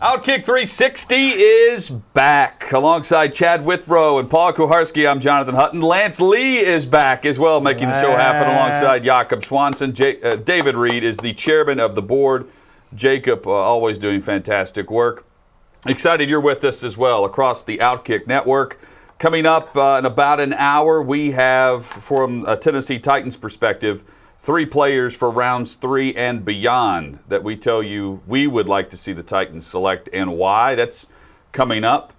OutKick 360 is back. Alongside Chad Withrow and Paul Kuharski, I'm Jonathan Hutton. Lance Lee is back as well, making the show happen alongside Jakob Swanson. David Reed is the chairman of the board. Jacob, always doing fantastic work. Excited you're with us as well across the OutKick network. Coming up in about an hour, we have, from a Tennessee Titans perspective, 3 players for rounds 3 and beyond that we tell you we would like to see the Titans select and why. That's coming up.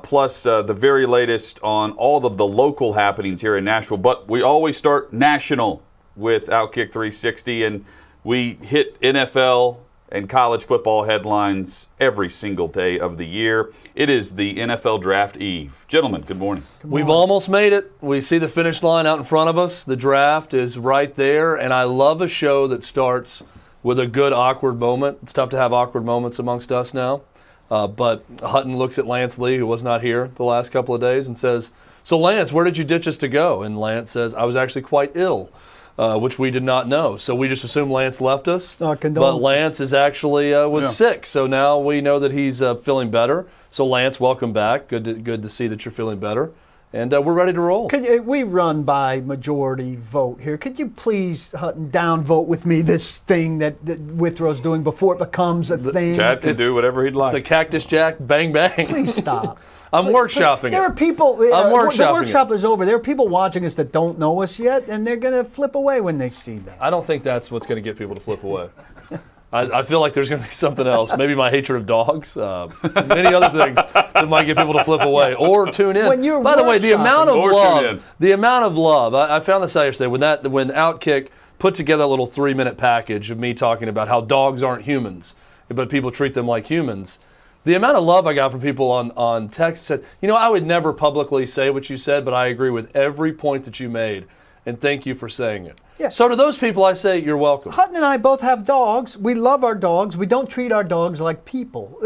Plus the very latest on all of the local happenings here in Nashville. But we always start national with OutKick 360, and we hit NFL and college football headlines every single day of the year. It is the NFL Draft Eve. Gentlemen, good morning. We've almost made it. We see the finish line out in front of us. The draft is right there, and I love a show that starts with a good awkward moment. It's tough to have awkward moments amongst us now, but Hutton looks at Lance Lee, who was not here the last couple of days, and says, "So Lance, where did you ditch us to go?" And Lance says, "I was actually quite ill." Which we did not know. So we just assumed Lance left us. But Lance is actually was sick. So now we know that he's feeling better. So Lance, welcome back. Good to see that you're feeling better. And we're ready to roll. We run by majority vote here. Could you please, Hutton, downvote with me this thing that Withrow's doing before it becomes a thing? Chad can do whatever he'd like. It's the Cactus Jack Bang Bang. Please stop. I'm workshopping There it. are people. I'm workshopping the workshop is over. There are people watching us that don't know us yet, and they're going to flip away when they see that. I don't think that's what's going to get people to flip away. I feel like there's going to be something else. Maybe my hatred of dogs. Many other things that might get people to flip away or tune in. By the way, the amount of love. I found this out yesterday when OutKick put together a little 3-minute package of me talking about how dogs aren't humans, but people treat them like humans. The amount of love I got from people on text said, I would never publicly say what you said, but I agree with every point that you made, and thank you for saying it. Yeah. So to those people, I say you're welcome. Hutton and I both have dogs. We love our dogs. We don't treat our dogs like people,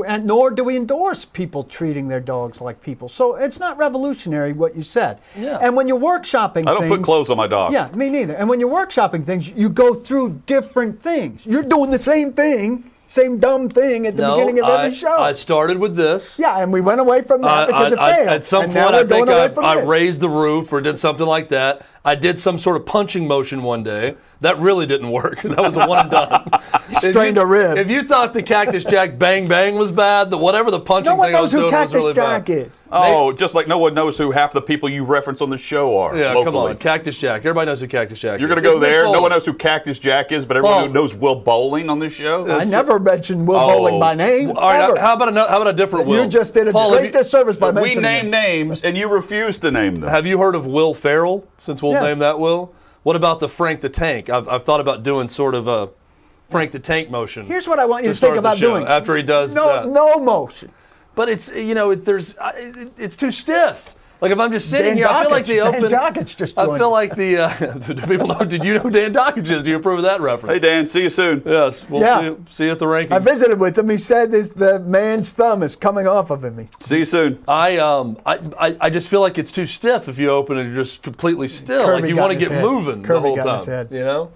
and nor do we endorse people treating their dogs like people. So it's not revolutionary what you said. Yeah. And when you're workshopping I don't put clothes on my dog. Yeah, me neither. And when you're workshopping things, you go through different things. You're doing the same thing. Same dumb thing at the beginning of every show. I started with this. Yeah, and we went away from that because it failed. At some point, I think I raised the roof or did something like that. I did some sort of punching motion one day. That really didn't work. That was a one and done. Strained a rib. If you thought the Cactus Jack Bang Bang was bad, whatever the punching thing I was doing was really bad. No one knows who Cactus Jack is. Oh, just like no one knows who half the people you reference on the show are. Yeah, locally. come on. Cactus Jack. Everybody knows who Cactus Jack is. You're going to go there. No one knows who Cactus Jack is, but everyone knows Will Bowling on this show. I never mentioned Will Bowling by name. All right, how about a different Will? You just did a great disservice by mentioning We named names, and you refused to name them. Have you heard of Will Ferrell, since we'll name that Will? What about the Frank the Tank? I've thought about doing sort of a Frank the Tank motion. Here's what I want you to think about doing. After he does that. No motion. But it's, it's too stiff. Like if I'm just sitting here, I feel like the open. Dan Dockich just joined I feel like do people know? Did you know who Dan Dockich is? Do you approve of that reference? Hey Dan, see you soon. Yes, we'll see you at the rankings. I visited with him. He said the man's thumb is coming off of him. See you soon. I just feel like it's too stiff if you open and you're just completely still. Kirby like you want to get moving the whole time.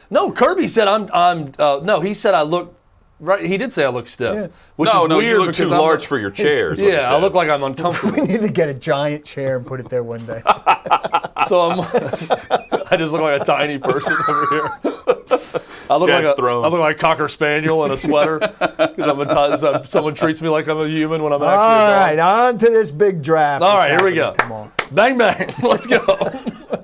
No, Kirby said no, he said I look. Right, he did say I look stiff. Yeah. Which is weird you look too large for your chairs. Yeah, I look like I'm uncomfortable. We need to get a giant chair and put it there one day. So I just look like a tiny person over here. I look like a Cocker Spaniel in a sweater because someone treats me like I'm a human when I'm actually a dog. All right, on to this big draft. All right, here we go. Come on. Bang, bang. Let's go.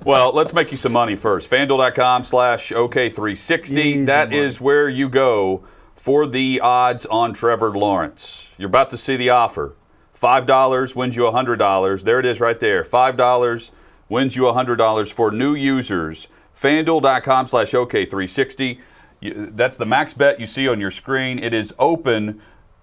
Well, let's make you some money first. FanDuel.com/OK360. That is where you go for the odds on Trevor Lawrence. You're about to see the offer. $5 wins you $100. There it is right there. $5 wins you $100 for new users. FanDuel.com/OK360. That's the max bet you see on your screen. It is open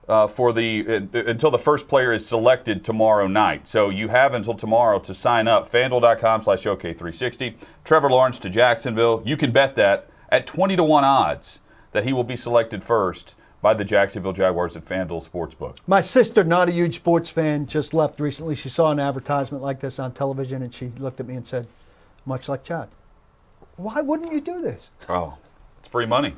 until the first player is selected tomorrow night. So you have until tomorrow to sign up. FanDuel.com/OK360. Trevor Lawrence to Jacksonville. You can bet that at 20-1 odds that he will be selected first by the Jacksonville Jaguars at FanDuel Sportsbook. My sister, not a huge sports fan, just left recently. She saw an advertisement like this on television, and she looked at me and said, much like Chad, why wouldn't you do this? Oh, it's free money.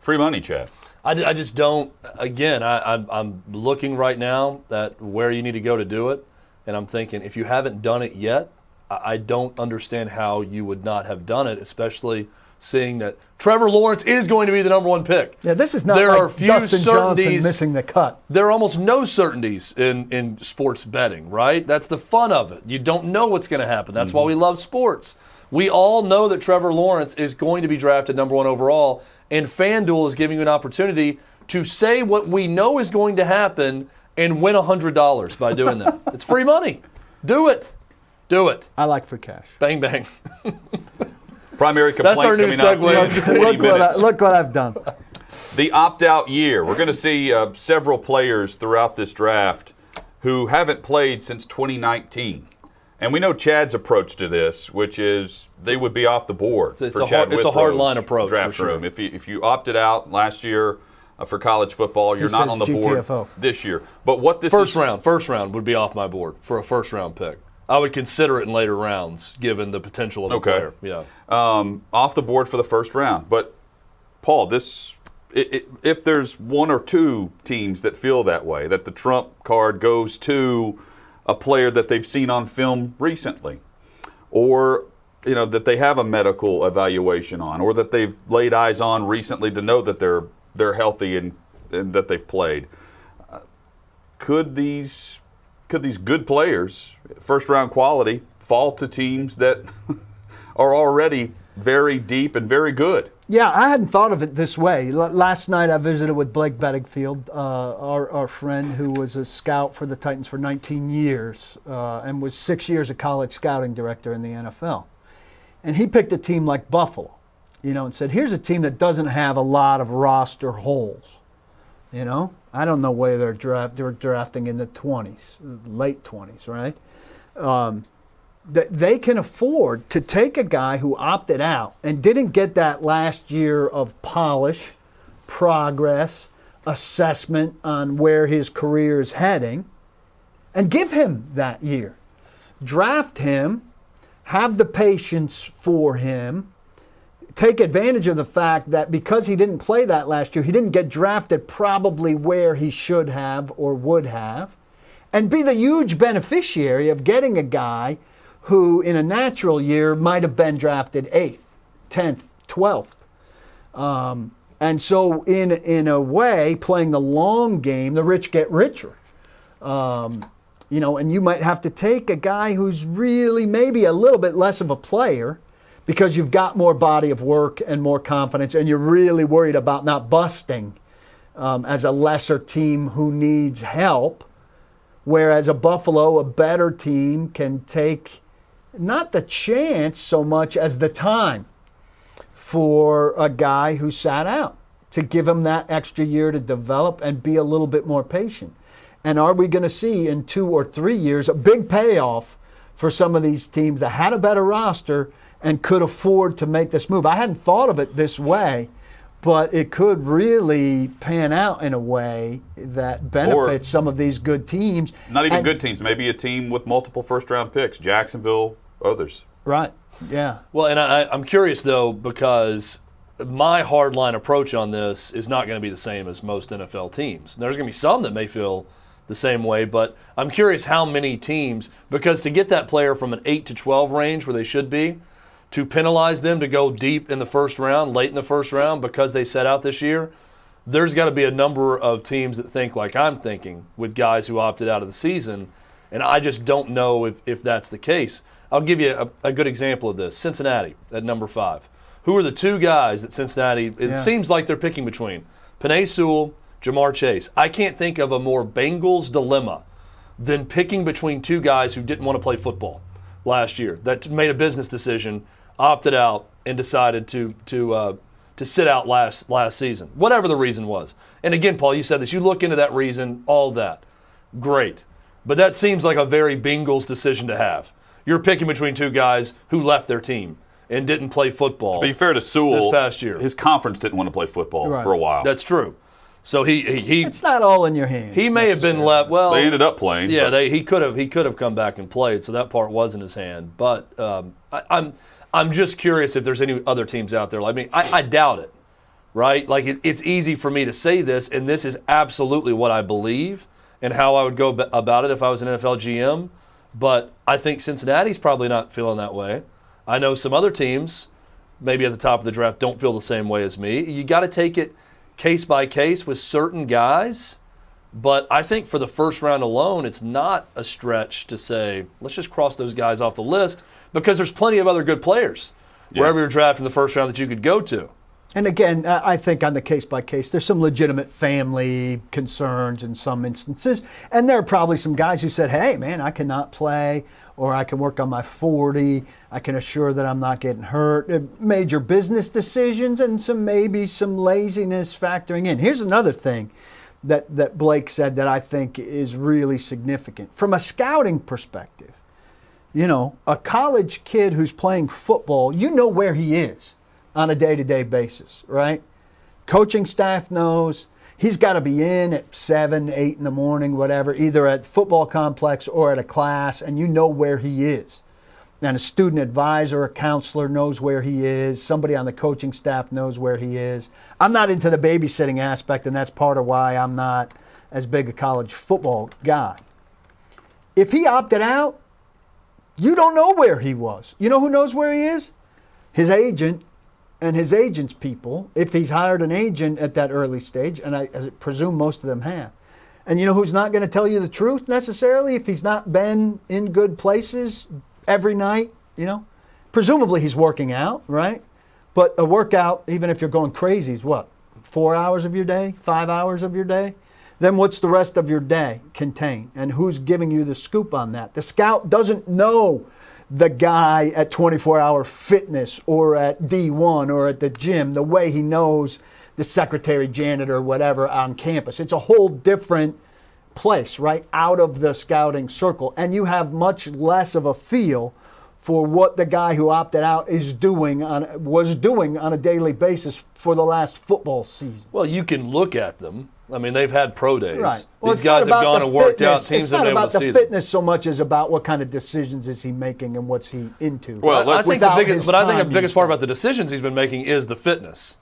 Free money, Chad. I just don't. Again, I'm looking right now at where you need to go to do it, and I'm thinking if you haven't done it yet, I don't understand how you would not have done it, especially seeing that Trevor Lawrence is going to be the number one pick. Yeah, this is not there like are few Dustin Johnson certainties, missing the cut. There are almost no certainties in sports betting, right? That's the fun of it. You don't know what's going to happen. That's why we love sports. We all know that Trevor Lawrence is going to be drafted number one overall, and FanDuel is giving you an opportunity to say what we know is going to happen and win $100 by doing that. It's free money. Do it. Do it. I like free cash. Bang, bang. Primary complaint. That's our new coming up in segue. 20 minutes. Look what I've done. The opt-out year. We're going to see several players throughout this draft who haven't played since 2019. And we know Chad's approach to this, which is they would be off the board. It's a hard line approach draft for sure. room. If you opted out last year for college football, you're not on the board this year. But what this first round would be off my board for a first round pick. I would consider it in later rounds, given the potential of the player. Yeah, off the board for the first round. But Paul, if there's one or two teams that feel that way, that the trump card goes to a player that they've seen on film recently, or that they have a medical evaluation on, or that they've laid eyes on recently to know that they're healthy and that they've played, could these good players, first round quality, fall to teams that are already very deep and very good? Yeah, I hadn't thought of it this way. Last night I visited with Blake Bedingfield, our friend who was a scout for the Titans for 19 years and was 6 years a college scouting director in the NFL. And he picked a team like Buffalo, and said, here's a team that doesn't have a lot of roster holes. I don't know where they're drafting in the 20s, late 20s, right? They can afford to take a guy who opted out and didn't get that last year of polish, progress, assessment on where his career is heading, and give him that year. Draft him, have the patience for him, take advantage of the fact that because he didn't play that last year, he didn't get drafted probably where he should have or would have, and be the huge beneficiary of getting a guy who in a natural year might have been drafted 8th, 10th, 12th. And so in a way, playing the long game, the rich get richer. And you might have to take a guy who's really maybe a little bit less of a player because you've got more body of work and more confidence, and you're really worried about not busting as a lesser team who needs help, whereas a Buffalo, a better team, can take not the chance so much as the time for a guy who sat out to give him that extra year to develop and be a little bit more patient. And are we going to see in 2 or 3 years a big payoff for some of these teams that had a better roster and could afford to make this move? I hadn't thought of it this way, but it could really pan out in a way that benefits some of these good teams. Not even good teams, maybe a team with multiple first-round picks, Jacksonville, others. Right, yeah. Well, and I'm curious, though, because my hardline approach on this is not going to be the same as most NFL teams. There's going to be some that may feel the same way, but I'm curious how many teams, because to get that player from an 8 to 12 range where they should be, to penalize them to go deep in the first round, late in the first round, because they set out this year, there's got to be a number of teams that think like I'm thinking with guys who opted out of the season, and I just don't know if that's the case. I'll give you a good example of this. Cincinnati at number 5. Who are the two guys that Cincinnati, seems like they're picking between? Penei Sewell, Jamar Chase. I can't think of a more Bengals dilemma than picking between two guys who didn't want to play football last year, that made a business decision, opted out, and decided to sit out last season, whatever the reason was. And again, Paul, you said this. You look into that reason, all that. Great. But that seems like a very Bengals decision to have. You're picking between two guys who left their team and didn't play football. To be fair to Sewell, this past year, his conference didn't want to play football for a while. That's true. So he it's not all in your hands. He may have been left. Well, they ended up playing. Yeah, he could have come back and played. So that part was in his hand. But I'm just curious if there's any other teams out there. I mean, I doubt it, right? Like it's easy for me to say this, and this is absolutely what I believe and how I would go about it if I was an NFL GM. But I think Cincinnati's probably not feeling that way. I know some other teams, maybe at the top of the draft, don't feel the same way as me. You got to take it case by case with certain guys. But I think for the first round alone, it's not a stretch to say, let's just cross those guys off the list, because there's plenty of other good players wherever you're drafted in the first round that you could go to. And again, I think on the case by case, there's some legitimate family concerns in some instances. And there are probably some guys who said, hey, man, I cannot play, or I can work on my 40. I can assure that I'm not getting hurt. Major business decisions and maybe some laziness factoring in. Here's another thing that Blake said that I think is really significant. From a scouting perspective, a college kid who's playing football, you know where he is on a day-to-day basis, right? Coaching staff knows he's got to be in at 7, 8 in the morning, whatever, either at football complex or at a class, and you know where he is. And a student advisor, a counselor knows where he is. Somebody on the coaching staff knows where he is. I'm not into the babysitting aspect, and that's part of why I'm not as big a college football guy. If he opted out, you don't know where he was. You know who knows where he is? His agent and his agent's people, if he's hired an agent at that early stage, and I presume most of them have. And you know who's not going to tell you the truth necessarily if he's not been in good places every night, Presumably he's working out, right? But a workout, even if you're going crazy, is what? 4 hours of your day? 5 hours of your day? Then what's the rest of your day contain? And who's giving you the scoop on that? The scout doesn't know the guy at 24-hour fitness or at D1 or at the gym the way he knows the secretary, janitor, whatever on campus. It's a whole different place, right, out of the scouting circle. And you have much less of a feel for what the guy who opted out was doing on a daily basis for the last football season. Well, you can look at them. I mean, they've had pro days. Right. Well, these guys have gone and worked out. Teams have been able to see them. It's not about the fitness so much as about what kind of decisions is he making and what's he into. Well, I think the biggest part about the decisions he's been making is the fitness.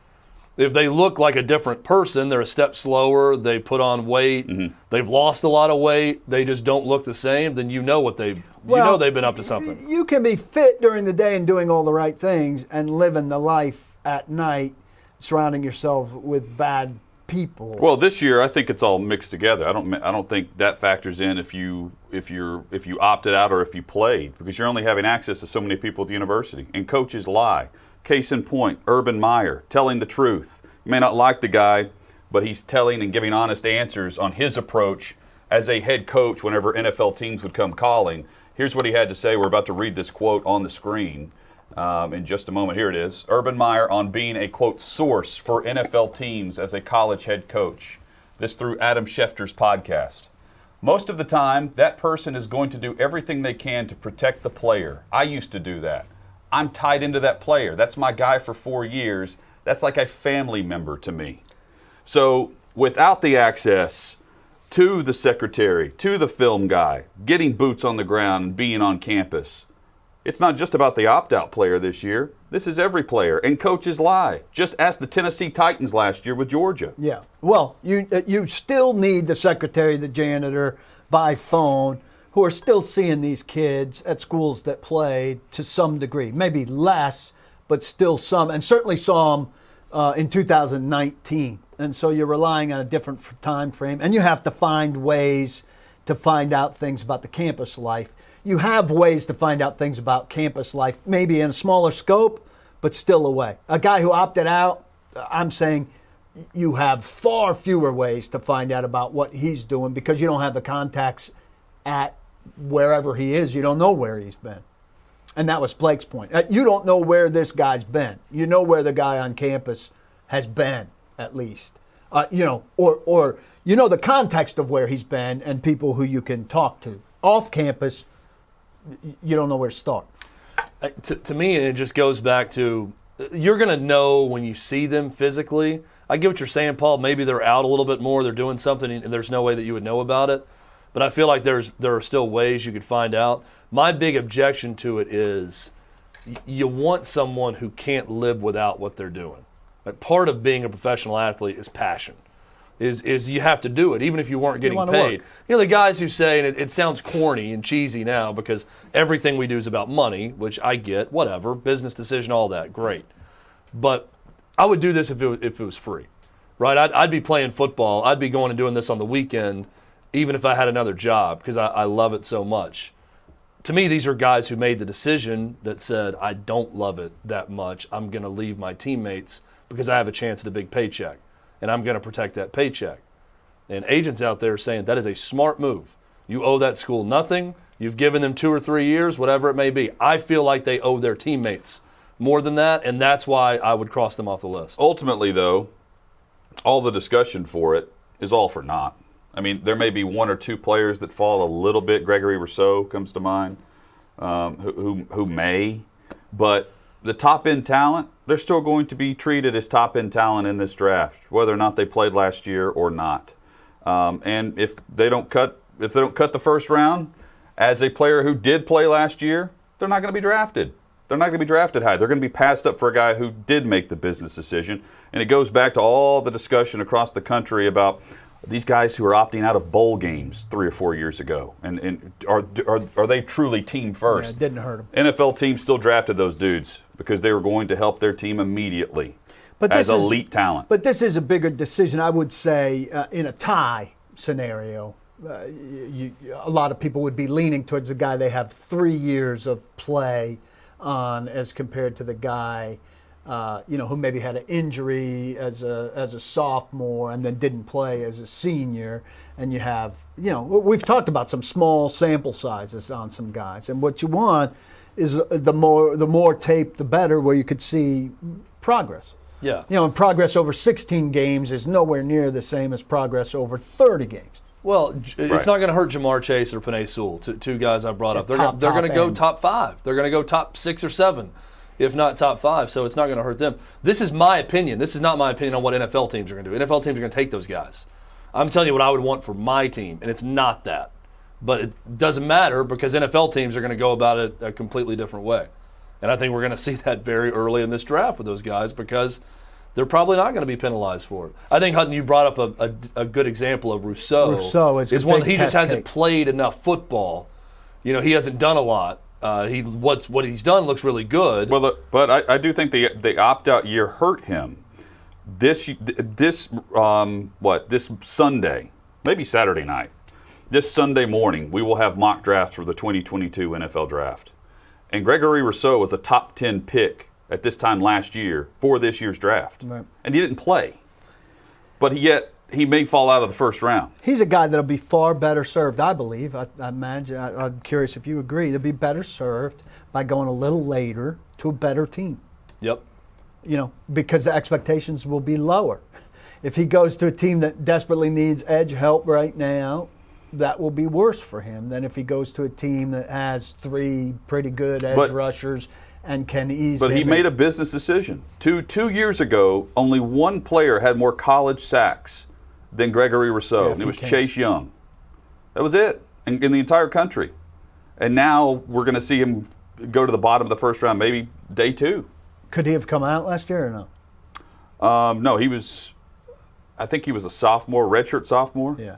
If they look like a different person, they're a step slower, they put on weight, they've lost a lot of weight, they just don't look the same, then you know they've been up to something. You can be fit during the day and doing all the right things and living the life at night, surrounding yourself with bad people. Well, this year I think it's all mixed together. I don't think that factors in if you opted out or if you played, because you're only having access to so many people at the university, and coaches lie. Case in point, Urban Meyer, telling the truth. You may not like the guy, but he's telling and giving honest answers on his approach as a head coach whenever NFL teams would come calling. Here's what he had to say. We're about to read this quote on the screen in just a moment. Here it is. Urban Meyer on being a, quote, source for NFL teams as a college head coach. This through Adam Schefter's podcast. Most of the time, that person is going to do everything they can to protect the player. I used to do that. I'm tied into that player. That's my guy for 4 years. That's like a family member to me. So without the access to the secretary, to the film guy, getting boots on the ground and being on campus, it's not just about the opt-out player this year. This is every player. And coaches lie. Just ask the Tennessee Titans last year with Georgia. Yeah. Well, you still need the secretary, the janitor, by phone, who are still seeing these kids at schools that played to some degree. Maybe less, but still some, and certainly some in 2019. And so you're relying on a different time frame, and you have to find ways to find out things about the campus life. You have ways to find out things about campus life, maybe in a smaller scope, but still a way. A guy who opted out, I'm saying you have far fewer ways to find out about what he's doing because you don't have the contacts at wherever he is. You don't know where he's been. And that was Blake's point. You don't know where this guy's been. You know where the guy on campus has been, at least. Or you know the context of where he's been and people who you can talk to. Off campus, you don't know where to start. To me, it just goes back to, you're going to know when you see them physically. I get what you're saying, Paul. Maybe they're out a little bit more, they're doing something, and there's no way that you would know about it. But I feel like there are still ways you could find out. My big objection to it is you want someone who can't live without what they're doing. Like, part of being a professional athlete is passion. Is you have to do it, even if you weren't getting paid. The guys who say, and it sounds corny and cheesy now because everything we do is about money, which I get, whatever, business decision, all that, great. But I would do this if it was free, right? I'd be playing football. I'd be going and doing this on the weekend, even if I had another job, because I love it so much. To me, these are guys who made the decision that said, I don't love it that much. I'm going to leave my teammates because I have a chance at a big paycheck. And I'm going to protect that paycheck. And agents out there are saying that is a smart move. You owe that school nothing. You've given them 2 or 3 years, whatever it may be. I feel like they owe their teammates more than that, and that's why I would cross them off the list. Ultimately, though, all the discussion for it is all for naught. I mean, there may be 1 or 2 players that fall a little bit. Gregory Rousseau comes to mind, who may. But the top-end talent, they're still going to be treated as top-end talent in this draft, whether or not they played last year or not. And if they don't cut the first round as a player who did play last year, they're not going to be drafted. They're not going to be drafted high. They're going to be passed up for a guy who did make the business decision. And it goes back to all the discussion across the country about these guys who are opting out of bowl games 3 or 4 years ago. And are they truly team first? Yeah, it didn't hurt them. NFL teams still drafted those dudes because they were going to help their team immediately as elite talent. But this is a bigger decision, I would say, in a tie scenario. A lot of people would be leaning towards the guy they have 3 years of play on as compared to the guy who maybe had an injury as a sophomore and then didn't play as a senior. And you have, we've talked about some small sample sizes on some guys. And what you want is the more tape, the better, where you could see progress. Yeah. And progress over 16 games is nowhere near the same as progress over 30 games. Well, it's not going to hurt Jamar Chase or Penei Sewell, two guys I brought up. They're going to go top 5. They're going to go top 6 or 7, if not top 5. So it's not going to hurt them. This is my opinion. This is not my opinion on what NFL teams are going to do. NFL teams are going to take those guys. I'm telling you what I would want for my team, and it's not that. But it doesn't matter because NFL teams are going to go about it a completely different way. And I think we're going to see that very early in this draft with those guys because they're probably not going to be penalized for it. I think, Hutton, you brought up a good example of Rousseau. Rousseau is one. He just test hasn't cake. played enough football. He hasn't done a lot. What he's done looks really good. Well, but I do think the opt-out year hurt him. This Sunday, maybe Saturday night, this Sunday morning, we will have mock drafts for the 2022 NFL Draft. And Gregory Rousseau was a top 10 pick at this time last year for this year's draft. Right. And he didn't play. But yet he may fall out of the first round. He's a guy that'll be far better served, I believe. I imagine. I'm curious if you agree. They'll be better served by going a little later to a better team. Yep. Because the expectations will be lower. If he goes to a team that desperately needs edge help right now, that will be worse for him than if he goes to a team that has 3 pretty good edge rushers and can easily. But he made a business decision. Two years ago, only one player had more college sacks than Gregory Rousseau, and it was Chase Young. That was it in the entire country. And now we're going to see him go to the bottom of the first round, maybe day 2. Could he have come out last year or no? No, I think he was a sophomore, redshirt sophomore. Yeah.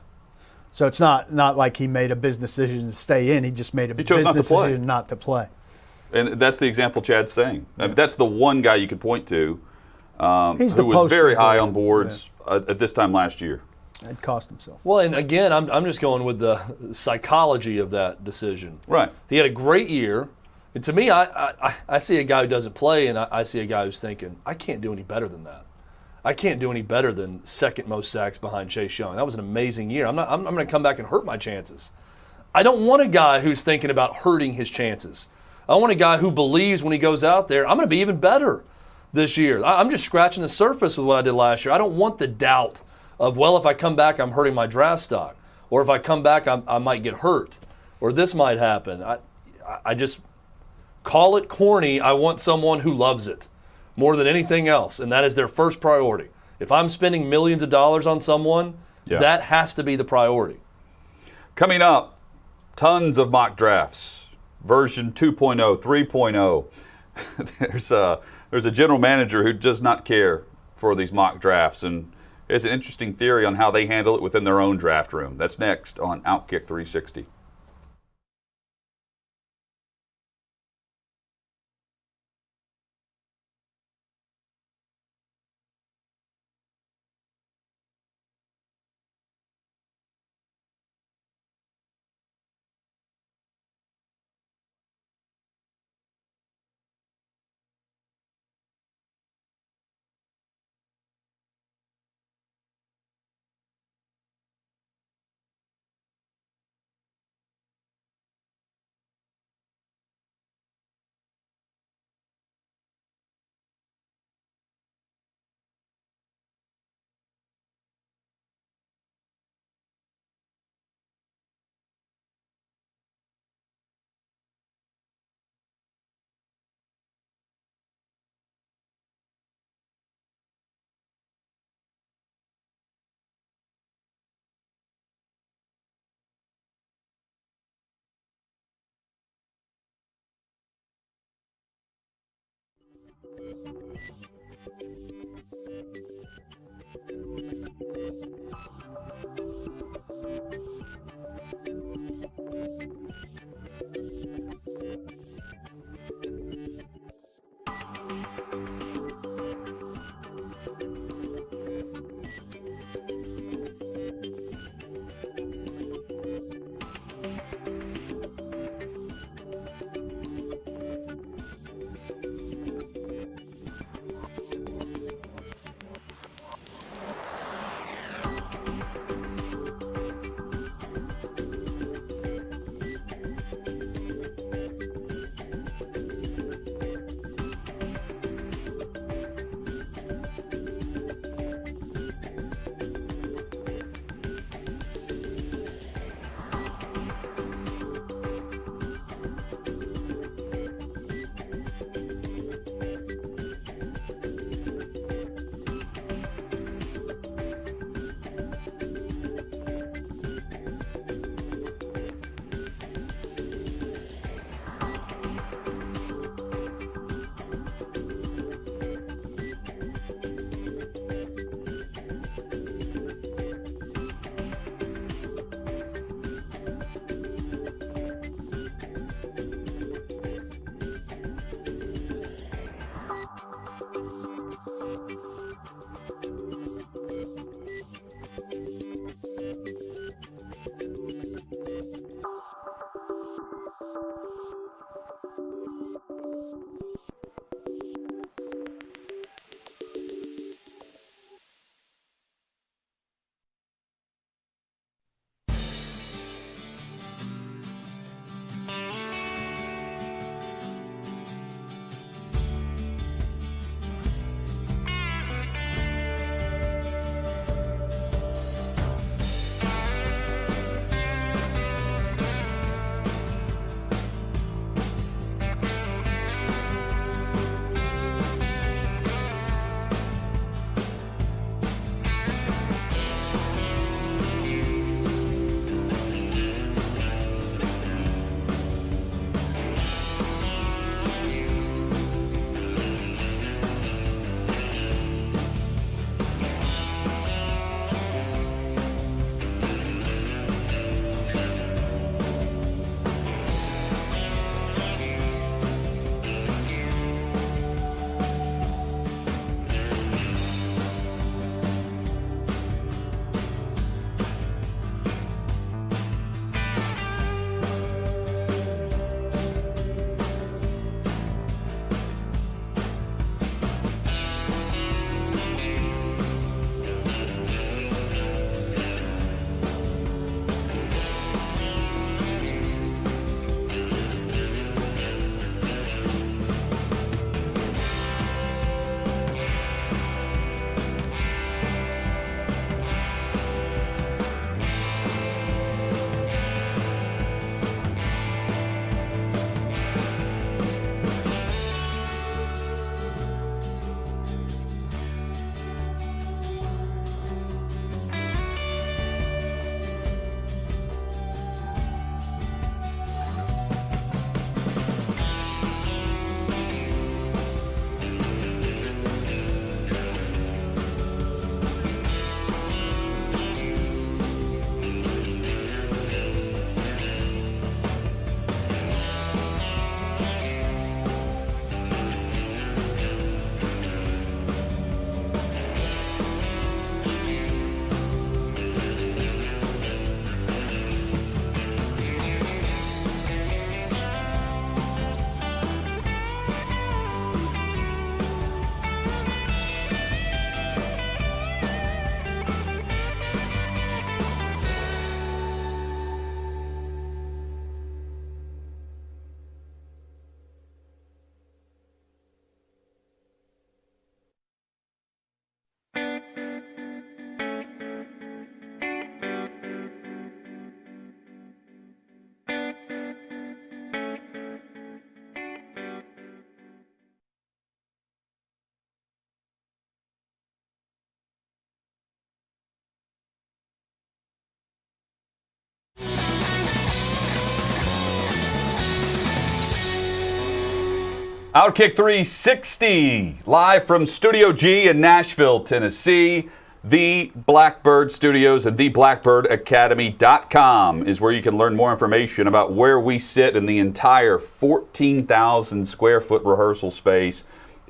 So it's not like he made a business decision to stay in. He just made a business decision not to play. And that's the example Chad's saying. Yeah. I mean, that's the one guy you could point to He's who the was very poster high boy. on boards at this time last year. It cost himself. Well, and again, I'm just going with the psychology of that decision. Right. He had a great year. And to me, I see a guy who doesn't play, and I see a guy who's thinking, I can't do any better than that. I can't do any better than second most sacks behind Chase Young. That was an amazing year. I'm going to come back and hurt my chances. I don't want a guy who's thinking about hurting his chances. I want a guy who believes when he goes out there, I'm going to be even better this year. I'm just scratching the surface with what I did last year. I don't want the doubt of, well, if I come back, I'm hurting my draft stock. Or if I come back, I might get hurt. Or this might happen. I just call it corny. I want someone who loves it more than anything else, and that is their first priority. If I'm spending millions of dollars on someone, that has to be the priority. Coming up, tons of mock drafts, version 2.0, 3.0. There's a general manager who does not care for these mock drafts, and there's an interesting theory on how they handle it within their own draft room. That's next on OutKick 360. OutKick 360, live from Studio G in Nashville, Tennessee. The Blackbird Studios and theblackbirdacademy.com is where you can learn more information about where we sit in the entire 14,000 square foot rehearsal space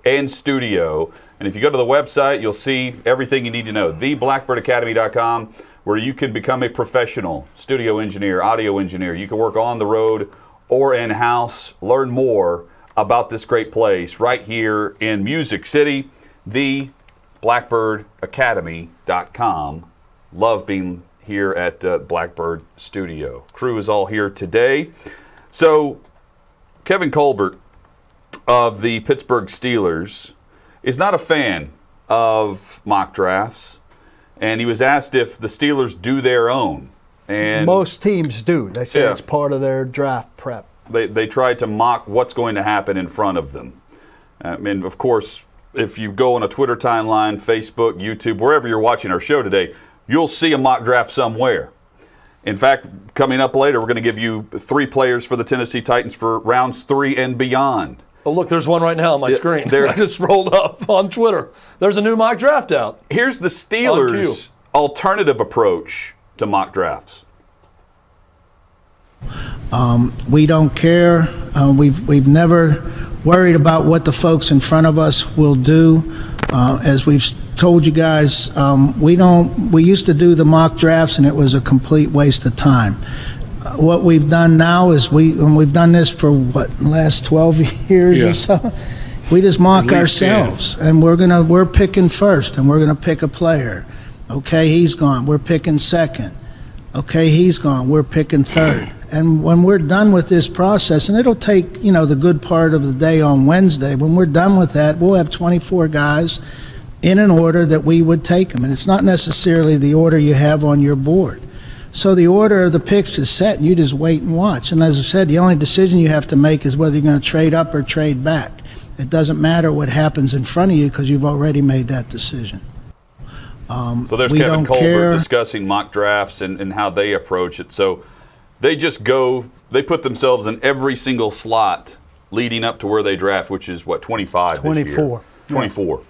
and studio. And if you go to the website, you'll see everything you need to know. Theblackbirdacademy.com, where you can become a professional studio engineer, audio engineer. You can work on the road or in-house. Learn more about this great place right here in Music City. Theblackbirdacademy.com. Love being here at Blackbird Studio. Crew is all here today. So, Kevin Colbert of the Pittsburgh Steelers is not a fan of mock drafts, and he was asked if the Steelers do their own. And most teams do. They say it's part of their draft prep. They try to mock what's going to happen in front of them. And, of course, if you go on a Twitter timeline, Facebook, YouTube, wherever you're watching our show today, you'll see a mock draft somewhere. In fact, coming up later, we're going to give you 3 players for the Tennessee Titans for rounds 3 and beyond. Oh, look, there's one right now on my screen. I just rolled up on Twitter. There's a new mock draft out. Here's the Steelers' alternative approach to mock drafts. We don't care. We've never worried about what the folks in front of us will do. As we've told you guys, we used to do the mock drafts and it was a complete waste of time. What we've done now is we've done this for the last 12 years or so. We just mock ourselves, and we're picking first, and we're gonna pick a player. Okay, he's gone. We're picking second. Okay, he's gone. We're picking third. And when we're done with this process, and it'll take, the good part of the day on Wednesday, when we're done with that, we'll have 24 guys in an order that we would take them. And it's not necessarily the order you have on your board. So the order of the picks is set, and you just wait and watch. And as I said, the only decision you have to make is whether you're going to trade up or trade back. It doesn't matter what happens in front of you because you've already made that decision. So there's Kevin Colbert discussing mock drafts and how they approach it. So they just they put themselves in every single slot leading up to where they draft, which is 25 24. This year? 24.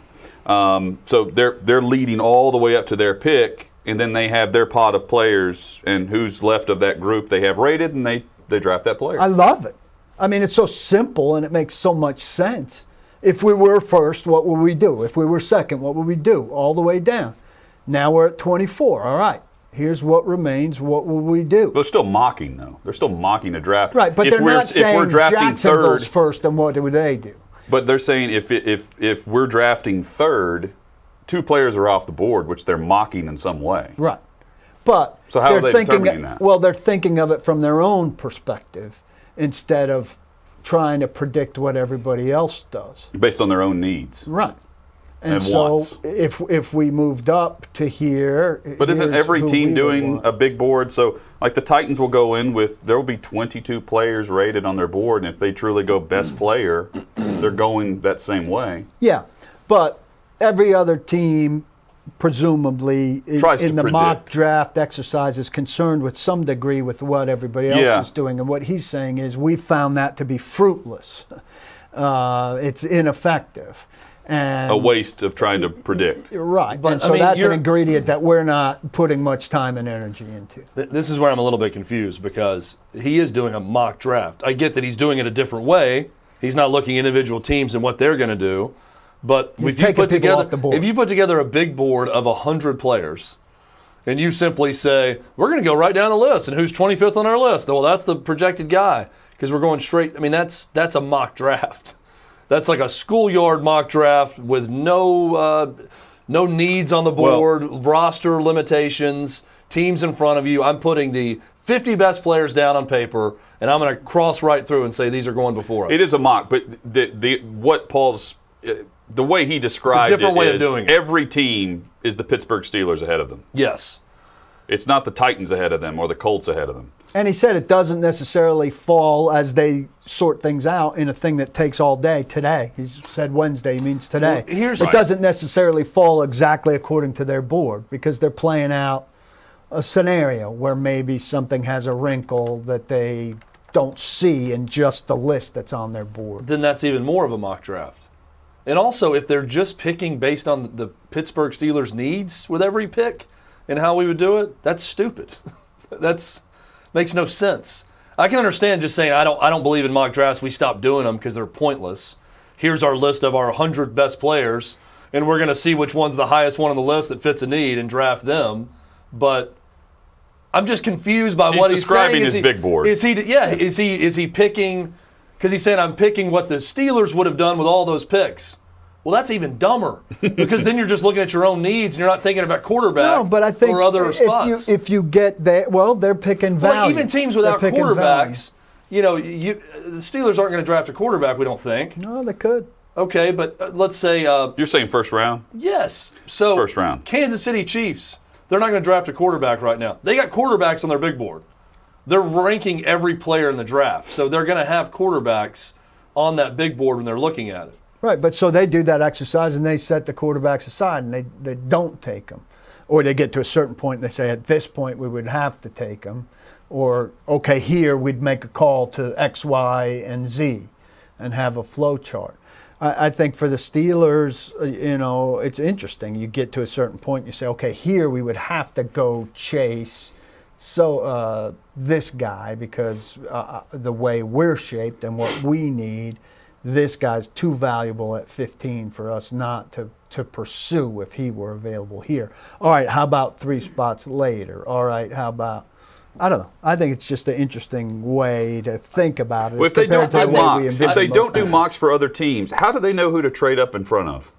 So they're leading all the way up to their pick, and then they have their pot of players, and who's left of that group they have rated, and they draft that player. I love it. I mean, it's so simple, and it makes so much sense. If we were first, what would we do? If we were second, what would we do? All the way down. Now we're at 24. All right. Here's what remains. What will we do? They're still mocking, though. They're still mocking a draft. Right, but they're not saying if we're drafting Jacksonville's third, first, and what do they do? But they're saying if we're drafting third, 2 players are off the board, which they're mocking in some way. Right. But so how are they determining that? Well, they're thinking of it from their own perspective instead of trying to predict what everybody else does. Based on their own needs. Right. And so wants. if we moved up to here. But isn't every team doing a big board? So like the Titans will go in with, there will be 22 players rated on their board, and if they truly go best player, they're going that same way. Yeah, but every other team presumably in the mock draft exercise is concerned with some degree with what everybody else is doing. And what he's saying is we found that to be fruitless. It's ineffective. And a waste of trying to predict. Right. But, and so that's an ingredient that we're not putting much time and energy into. This is where I'm a little bit confused because he is doing a mock draft. I get that he's doing it a different way. He's not looking at individual teams and what they're going to do. But if you put together a big board of 100 players and you simply say, we're going to go right down the list, and who's 25th on our list? Well, that's the projected guy because we're going straight. I mean, that's a mock draft. That's like a schoolyard mock draft with no needs on the board, roster limitations, teams in front of you. I'm putting the 50 best players down on paper, and I'm going to cross right through and say these are going before us. It is a mock, but the way he described it's a different way of doing it. Every team is the Pittsburgh Steelers ahead of them. Yes. It's not the Titans ahead of them or the Colts ahead of them. And he said it doesn't necessarily fall as they sort things out in a thing that takes all day today. He said Wednesday means today. Well, it doesn't necessarily fall exactly according to their board because they're playing out a scenario where maybe something has a wrinkle that they don't see in just the list that's on their board. Then that's even more of a mock draft. And also, if they're just picking based on the Pittsburgh Steelers' needs with every pick and how we would do it, that's stupid. That's makes no sense. I can understand just saying I don't believe in mock drafts. We stop doing them because they're pointless. Here's our list of our 100 best players, and we're going to see which one's the highest one on the list that fits a need and draft them. But I'm just confused by what he's describing saying. his big board. Is he picking? Because he's saying I'm picking what the Steelers would have done with all those picks. Well, that's even dumber because then you're just looking at your own needs and you're not thinking about quarterback No, but I think or other spots. if you get there, well, they're picking value. Well, even teams without They're picking quarterbacks, the Steelers aren't going to draft a quarterback, we don't think. No, they could. Okay, but let's say You're saying first round? yes. So First round. Kansas City Chiefs, they're not going to draft a quarterback right now. They got quarterbacks on their big board. They're ranking every player in the draft, so they're going to have quarterbacks on that big board when they're looking at it. Right, but so they do that exercise and they set the quarterbacks aside and they don't take them. Or they get to a certain point and they say, at this point we would have to take them. Or, okay, here we'd make a call to X, Y, and Z and have a flow chart. I think for the Steelers, it's interesting. You get to a certain point and you say, okay, here we would have to go chase this guy because the way we're shaped and what we need, this guy's too valuable at 15 for us not to pursue if he were available here. All right, how about 3 spots later? All right, how about, I don't know. I think it's just an interesting way to think about it. Well, if they don't do mocks for other teams, how do they know who to trade up in front of?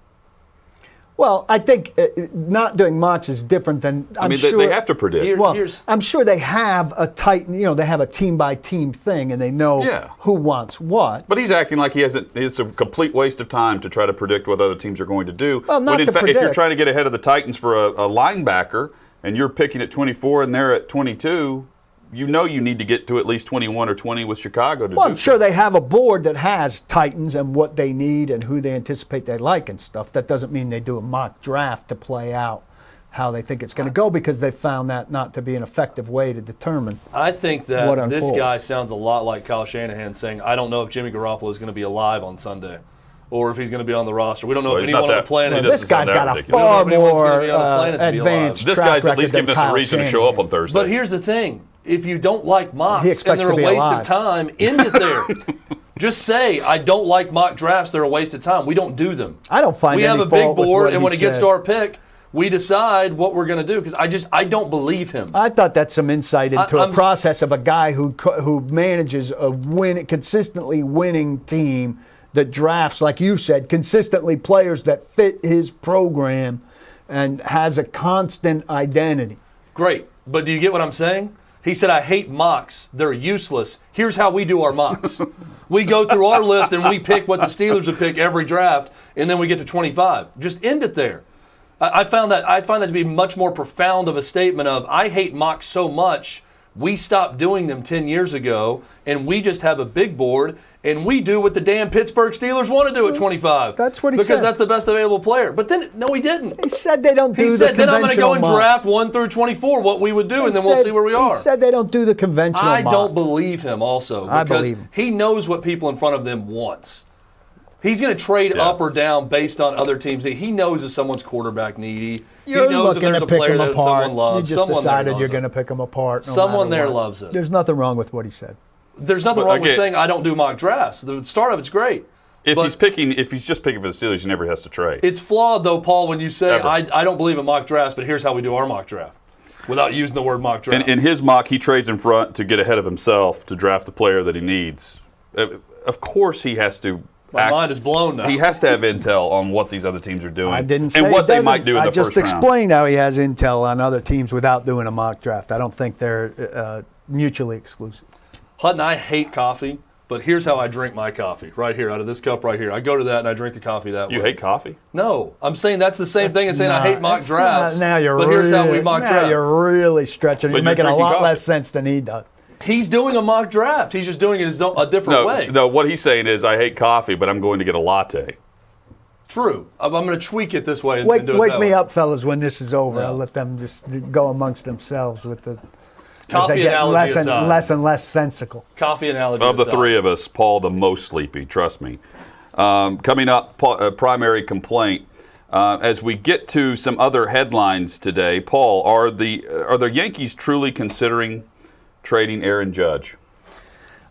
Well, I think not doing mocks is different than they have to predict. I'm sure they have a tight, they have a team-by-team thing, and they know who wants what. But he's acting like it's a complete waste of time to try to predict what other teams are going to do. Well, not to predict. If you're trying to get ahead of the Titans for a linebacker, and you're picking at 24 and they're at 22, you need to get to at least 21 or 20 with Chicago to do I'm sure they have a board that has Titans and what they need and who they anticipate they like and stuff. That doesn't mean they do a mock draft to play out how they think it's going to go because they found that not to be an effective way to determine. I think that this guy sounds a lot like Kyle Shanahan saying, I don't know if Jimmy Garoppolo is going to be alive on Sunday or if he's going to be on the roster. We don't know if anyone on the planet. This guy's got a far more advanced This guy's at least giving us a reason to show up on Thursday. But here's the thing. If you don't like mocks and they're a waste of time, end it there. Just say, I don't like mock drafts, they're a waste of time. We don't do them. I don't find any fault with what he said. We have a big board, and when it gets to our pick, we decide what we're going to do. Because I don't believe him. I thought that's some insight into a process of a guy who manages a consistently winning team that drafts, like you said, consistently players that fit his program and has a constant identity. Great. But do you get what I'm saying? He said, I hate mocks. They're useless. Here's how we do our mocks. We go through our list and we pick what the Steelers would pick every draft, and then we get to 25. Just end it there. I find that to be much more profound of a statement of, I hate mocks so much, we stopped doing them 10 years ago, and we just have a big board, and we do what the damn Pittsburgh Steelers want to do at 25. That's what he said. Because that's the best available player. But then, no, he didn't. He said they don't do the conventional He said, then I'm going to go and draft 1 through 24, what we would do, and then we'll see where we are. He said they don't do the conventional I don't believe him also. I believe him. He knows what people in front of them wants. He's going to trade up or down based on other teams. He knows if someone's quarterback needy. You're he knows if looking there's to a pick player them that apart. someone loves. You just decided you're going to pick them apart. Someone there loves it. There's nothing wrong with what he said. There's nothing wrong with saying I don't do mock drafts. The start of it's great. If he's just picking for the Steelers, he never has to trade. It's flawed though, Paul, when you say I don't believe in mock drafts, but here's how we do our mock draft, without using the word mock draft. In his mock, he trades in front to get ahead of himself to draft the player that he needs. Of course, he has to. My mind is blown now. He has to have intel on what these other teams are doing. I didn't say and what they might do in the first round. I just explained how he has intel on other teams without doing a mock draft. I don't think they're mutually exclusive. Hutton, I hate coffee, but here's how I drink my coffee. Right here, out of this cup right here. I go to that and I drink the coffee that way. You hate coffee? No. I'm saying that's the same thing as saying I hate mock drafts. Now you're but here's how we mock draft. You're really stretching. You're making a lot less sense than he does. He's doing a mock draft. He's just doing it a different way. No, what he's saying is I hate coffee, but I'm going to get a latte. True. I'm going to tweak it this way and do it Wake that me way. up, fellas, when this is over. Yeah. I'll let them just go amongst themselves with the Coffee they get analogy less aside. and less sensical. Coffee analogy Of the aside. three of us, Paul the most sleepy, trust me. Coming up, primary complaint. As we get to some other headlines today, Paul, are the Yankees truly considering trading Aaron Judge?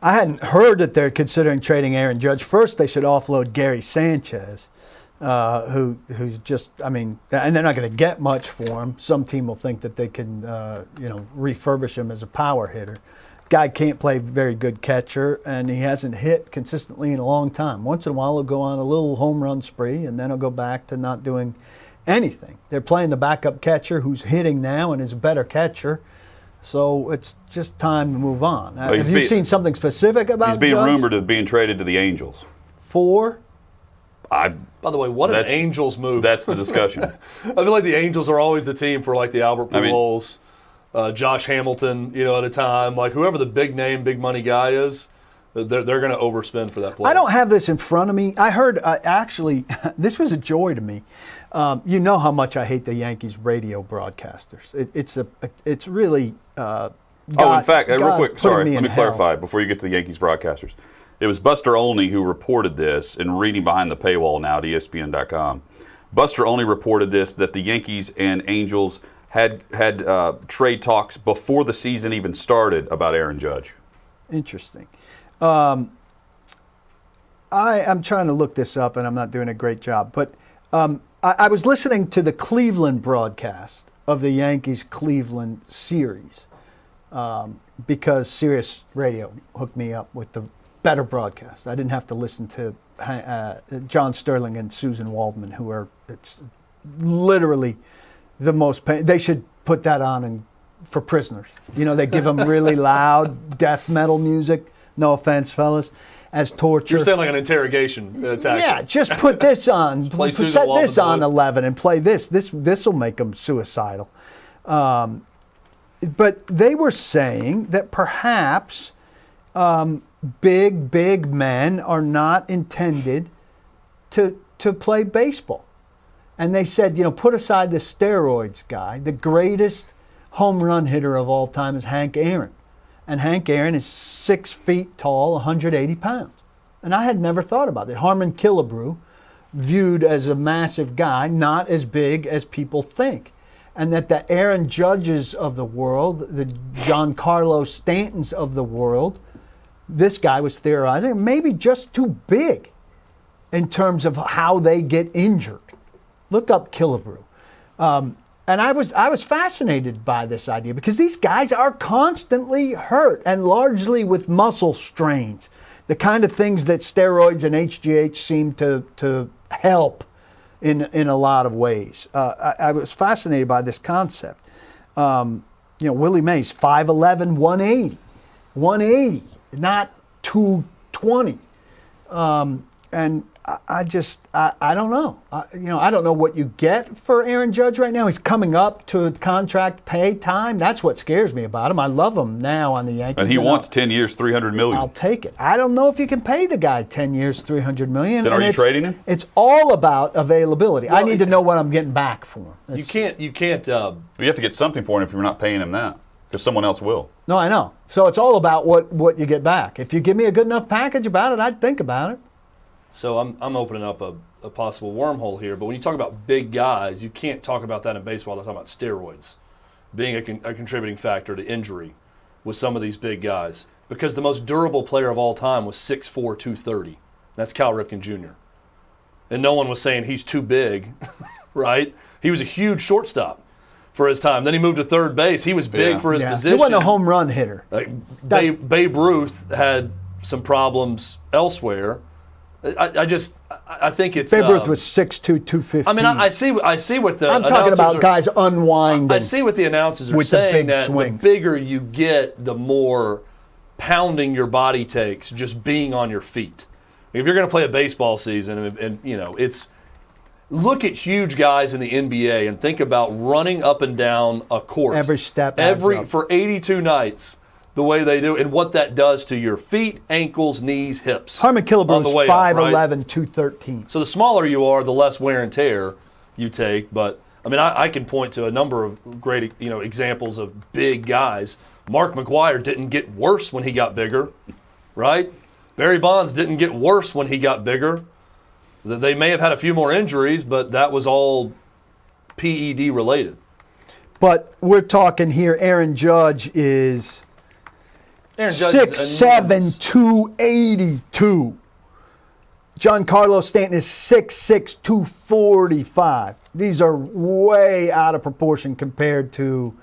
I hadn't heard that they're considering trading Aaron Judge. First, they should offload Gary Sanchez, who's just, and they're not going to get much for him. Some team will think that they can, refurbish him as a power hitter. Guy can't play very good catcher, and he hasn't hit consistently in a long time. Once in a while, he'll go on a little home run spree, and then he'll go back to not doing anything. They're playing the backup catcher who's hitting now and is a better catcher. So it's just time to move on. Have you seen something specific about He's being Judge? rumored of being traded to the Angels. For? By the way, what an Angels move. That's the discussion. I feel like the Angels are always the team for like the Albert Pujols, Josh Hamilton, at a time. Like whoever the big name, big money guy is, they're going to overspend for that player. I don't have this in front of me. I heard, actually, this was a joy to me. You know how much I hate the Yankees radio broadcasters. It's really. In fact, real quick, sorry, let me clarify hell. before you get to the Yankees broadcasters. It was Buster Olney who reported this, and reading behind the paywall now at ESPN.com. Buster Olney reported this, that the Yankees and Angels had trade talks before the season even started about Aaron Judge. Interesting. I'm trying to look this up, and I'm not doing a great job. But I was listening to the Cleveland broadcast of the Yankees-Cleveland series because Sirius Radio hooked me up with the better broadcast. I didn't have to listen to John Sterling and Susan Waldman, who are it's literally the most pain. They should put that on for prisoners. They give them really loud death metal music. No offense, fellas, as torture. You're saying like an interrogation tactic. Yeah, just put this on. Play Susan Set Waldman's this on voice. 11 and play this. This will make them suicidal. But they were saying that perhaps big men are not intended to play baseball. And they said, put aside the steroids guy. The greatest home run hitter of all time is Hank Aaron. And Hank Aaron is 6 feet tall, 180 pounds. And I had never thought about that. Harmon Killebrew, viewed as a massive guy, not as big as people think. And that the Aaron Judges of the world, the Giancarlo Stantons of the world, this guy was theorizing, maybe just too big in terms of how they get injured. Look up Killebrew. And I was fascinated by this idea because these guys are constantly hurt and largely with muscle strains, the kind of things that steroids and HGH seem to help in a lot of ways. I was fascinated by this concept. Willie Mays, 5'11", 180, not 220. And I don't know. I don't know what you get for Aaron Judge right now. He's coming up to contract pay time. That's what scares me about him. I love him now on the Yankees. And he wants 10 years, $300 million. I'll take it. I don't know if you can pay the guy 10 years, $300 million. Then are you trading him? It's all about availability. I need to know what I'm getting back for him. You can't. You have to get something for him if you're not paying him that, because someone else will. No, I know. So it's all about what you get back. If you give me a good enough package about it, I'd think about it. So I'm opening up a possible wormhole here, but when you talk about big guys, you can't talk about that in baseball. They're talking about steroids being a contributing factor to injury with some of these big guys. Because the most durable player of all time was 6'4", 230. That's Cal Ripken Jr. And no one was saying he's too big, right? He was a huge shortstop for his time. Then he moved to third base. He was big for his position. He wasn't a home run hitter. Babe Ruth had some problems elsewhere. I think it's Babe Ruth was 6'2", 215. I mean, I see what the I'm talking about guys unwinding. I see what the announcers are with saying. the big that swings. The bigger you get, the more pounding your body takes just being on your feet. If you're going to play a baseball season, and it's look at huge guys in the NBA and think about running up and down a court every step adds up. for 82 nights. The way they do, and what that does to your feet, ankles, knees, hips. Harmon Killebrew was 5'11", right? 213. So the smaller you are, the less wear and tear you take. But I mean, I can point to a number of great examples of big guys Mark McGwire didn't get worse when he got bigger, right? Barry Bonds didn't get worse when he got bigger. They may have had a few more injuries, but that was all PED related. But we're talking here, Aaron Judge is Aaron Judge is 6'7", enormous. 282. Giancarlo Stanton is 6'6", 245. These are way out of proportion compared to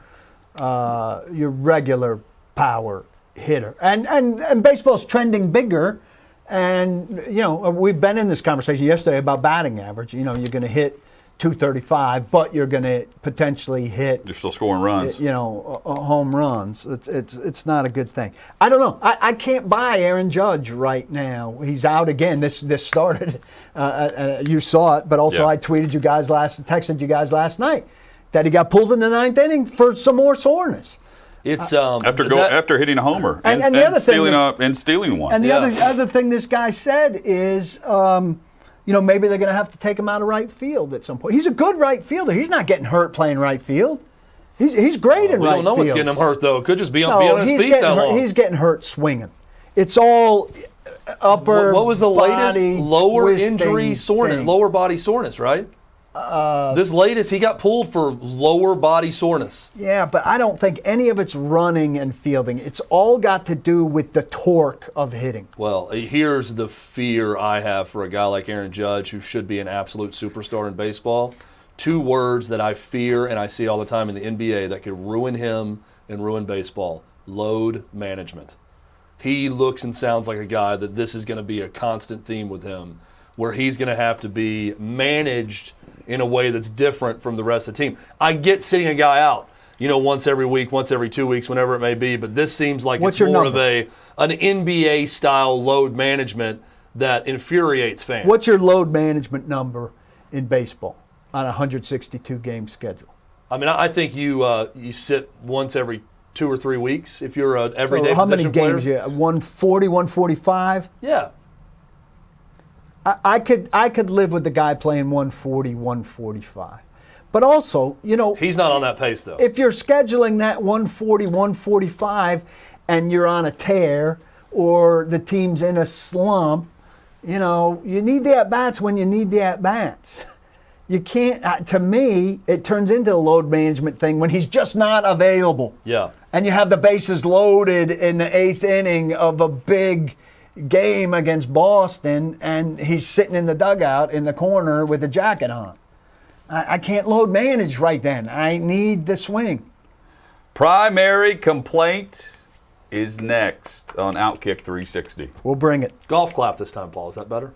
your regular power hitter. And baseball's trending bigger. And, you know, we've been in this conversation yesterday about batting average. You know, you're going to hit 235, but you're going to potentially hit, You're still scoring runs. you know, home runs. It's not a good thing. I don't know. I can't buy Aaron Judge right now. He's out again. This started. You saw it, but also Yeah. I texted you guys last night that he got pulled in the ninth inning for some more soreness. It's After hitting a homer And the other thing stealing one. And the Yeah. other thing this guy said is, you know, maybe they're going to have to take him out of right field at some point. He's a good right fielder. He's not getting hurt playing right field. He's great in we right don't know field. what's getting him hurt though. Could just be on, No, be on his he's feet getting that hurt. long. He's getting hurt swinging. It's all upper. What was the latest body lower twisting injury soreness? thing. Lower body soreness, right? This latest, he got pulled for lower body soreness. Yeah, but I don't think any of it's running and fielding. It's all got to do with the torque of hitting. Well, here's the fear I have for a guy like Aaron Judge, who should be an absolute superstar in baseball. Two words that I fear and I see all the time in the NBA that could ruin him and ruin baseball: load management. He looks and sounds like a guy that this is going to be a constant theme with him, where he's going to have to be managed in a way that's different from the rest of the team. I get sitting a guy out, you know, once every week, once every 2 weeks, whenever it may be, but this seems like What's it's your more number? of an NBA-style load management that infuriates fans. What's your load management number in baseball on a 162-game schedule? I mean, I think you sit once every 2 or 3 weeks if you're an everyday So how many position games? player. Yeah, 140, 145. Yeah. I could live with the guy playing 140, 145. But also, you know, He's not on that pace, though. if you're scheduling that 140, 145 and you're on a tear or the team's in a slump, you know, you need the at-bats when you need the at-bats. You can't, to me, it turns into a load management thing when he's just not available. Yeah. And you have the bases loaded in the eighth inning of a big game against Boston, and he's sitting in the dugout in the corner with a jacket on. I can't load manage right then. I need the swing. Primary complaint is next on OutKick 360. We'll bring it. Golf clap this time, Paul. Is that better?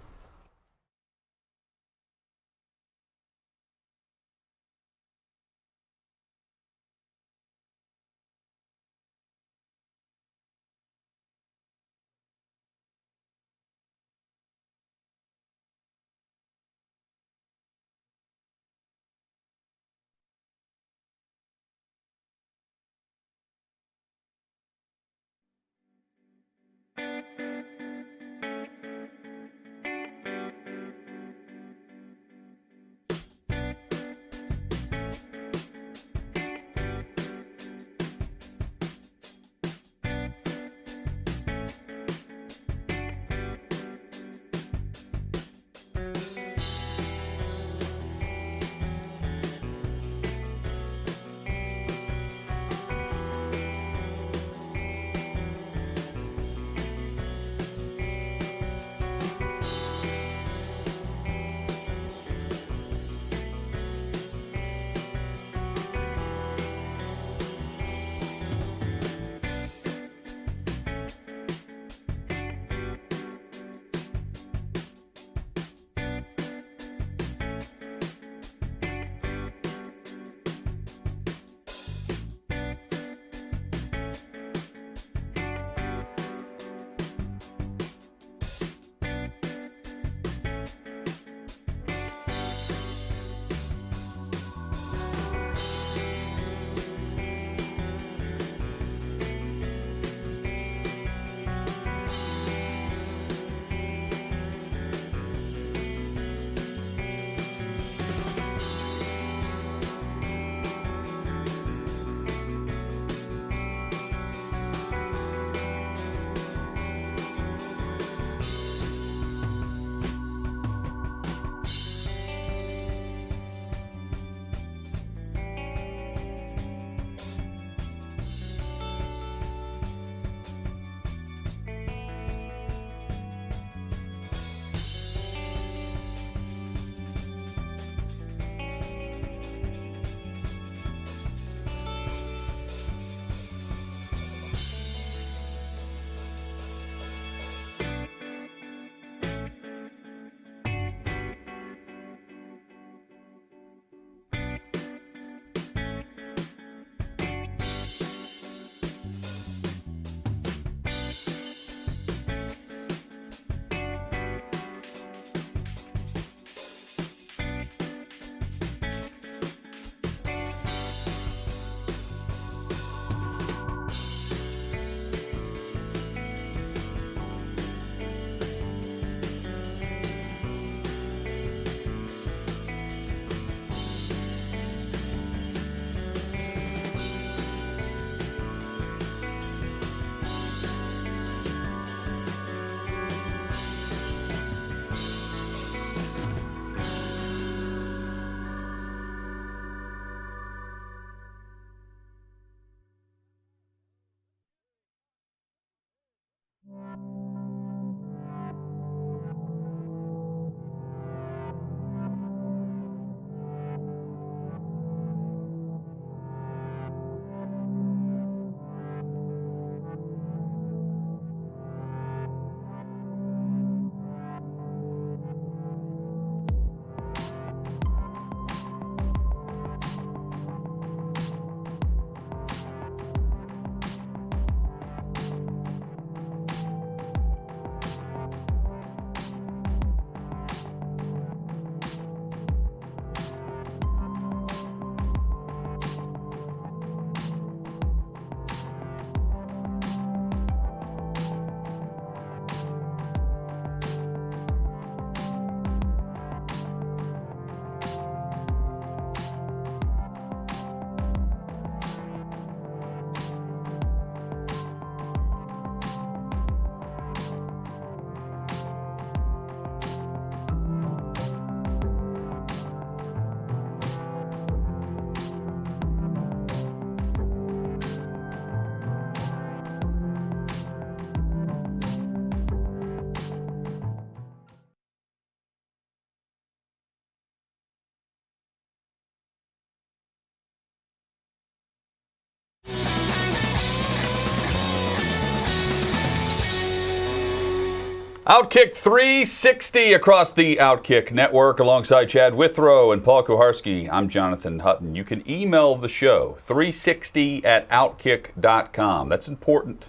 OutKick 360 across the OutKick network alongside Chad Withrow and Paul Kuharski. I'm Jonathan Hutton. You can email the show 360@outkick.com. That's important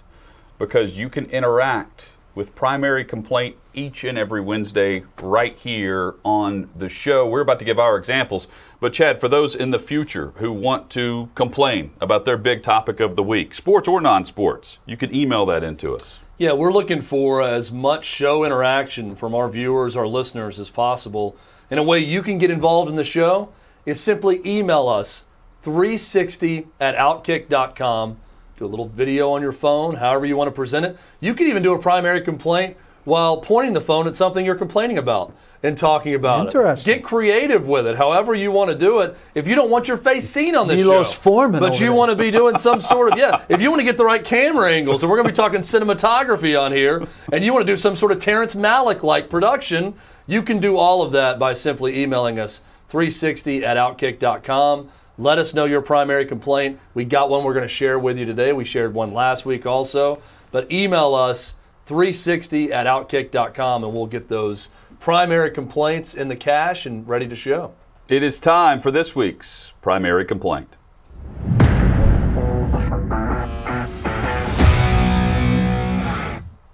because you can interact with Primary Complaint each and every Wednesday right here on the show. We're about to give our examples. But Chad, for those in the future who want to complain about their big topic of the week, sports or non-sports, you can email that into us. Yeah, we're looking for as much show interaction from our viewers, our listeners as possible. And a way you can get involved in the show is simply email us 360@outkick.com. Do a little video on your phone, however you want to present it. You can even do a primary complaint while pointing the phone at something you're complaining about and talking about Interesting. it. Get creative with it, however you want to do it. If you don't want your face seen on this Milos show, Forman but over you there. want to be doing some sort of, if you want to get the right camera angles, and we're going to be talking cinematography on here, and you want to do some sort of Terrence Malick-like production, you can do all of that by simply emailing us 360@outkick.com. Let us know your primary complaint. We got one we're going to share with you today. We shared one last week also. But email us 360@outkick.com and we'll get those primary complaints in the cache and ready to show. It is time for this week's Primary Complaint.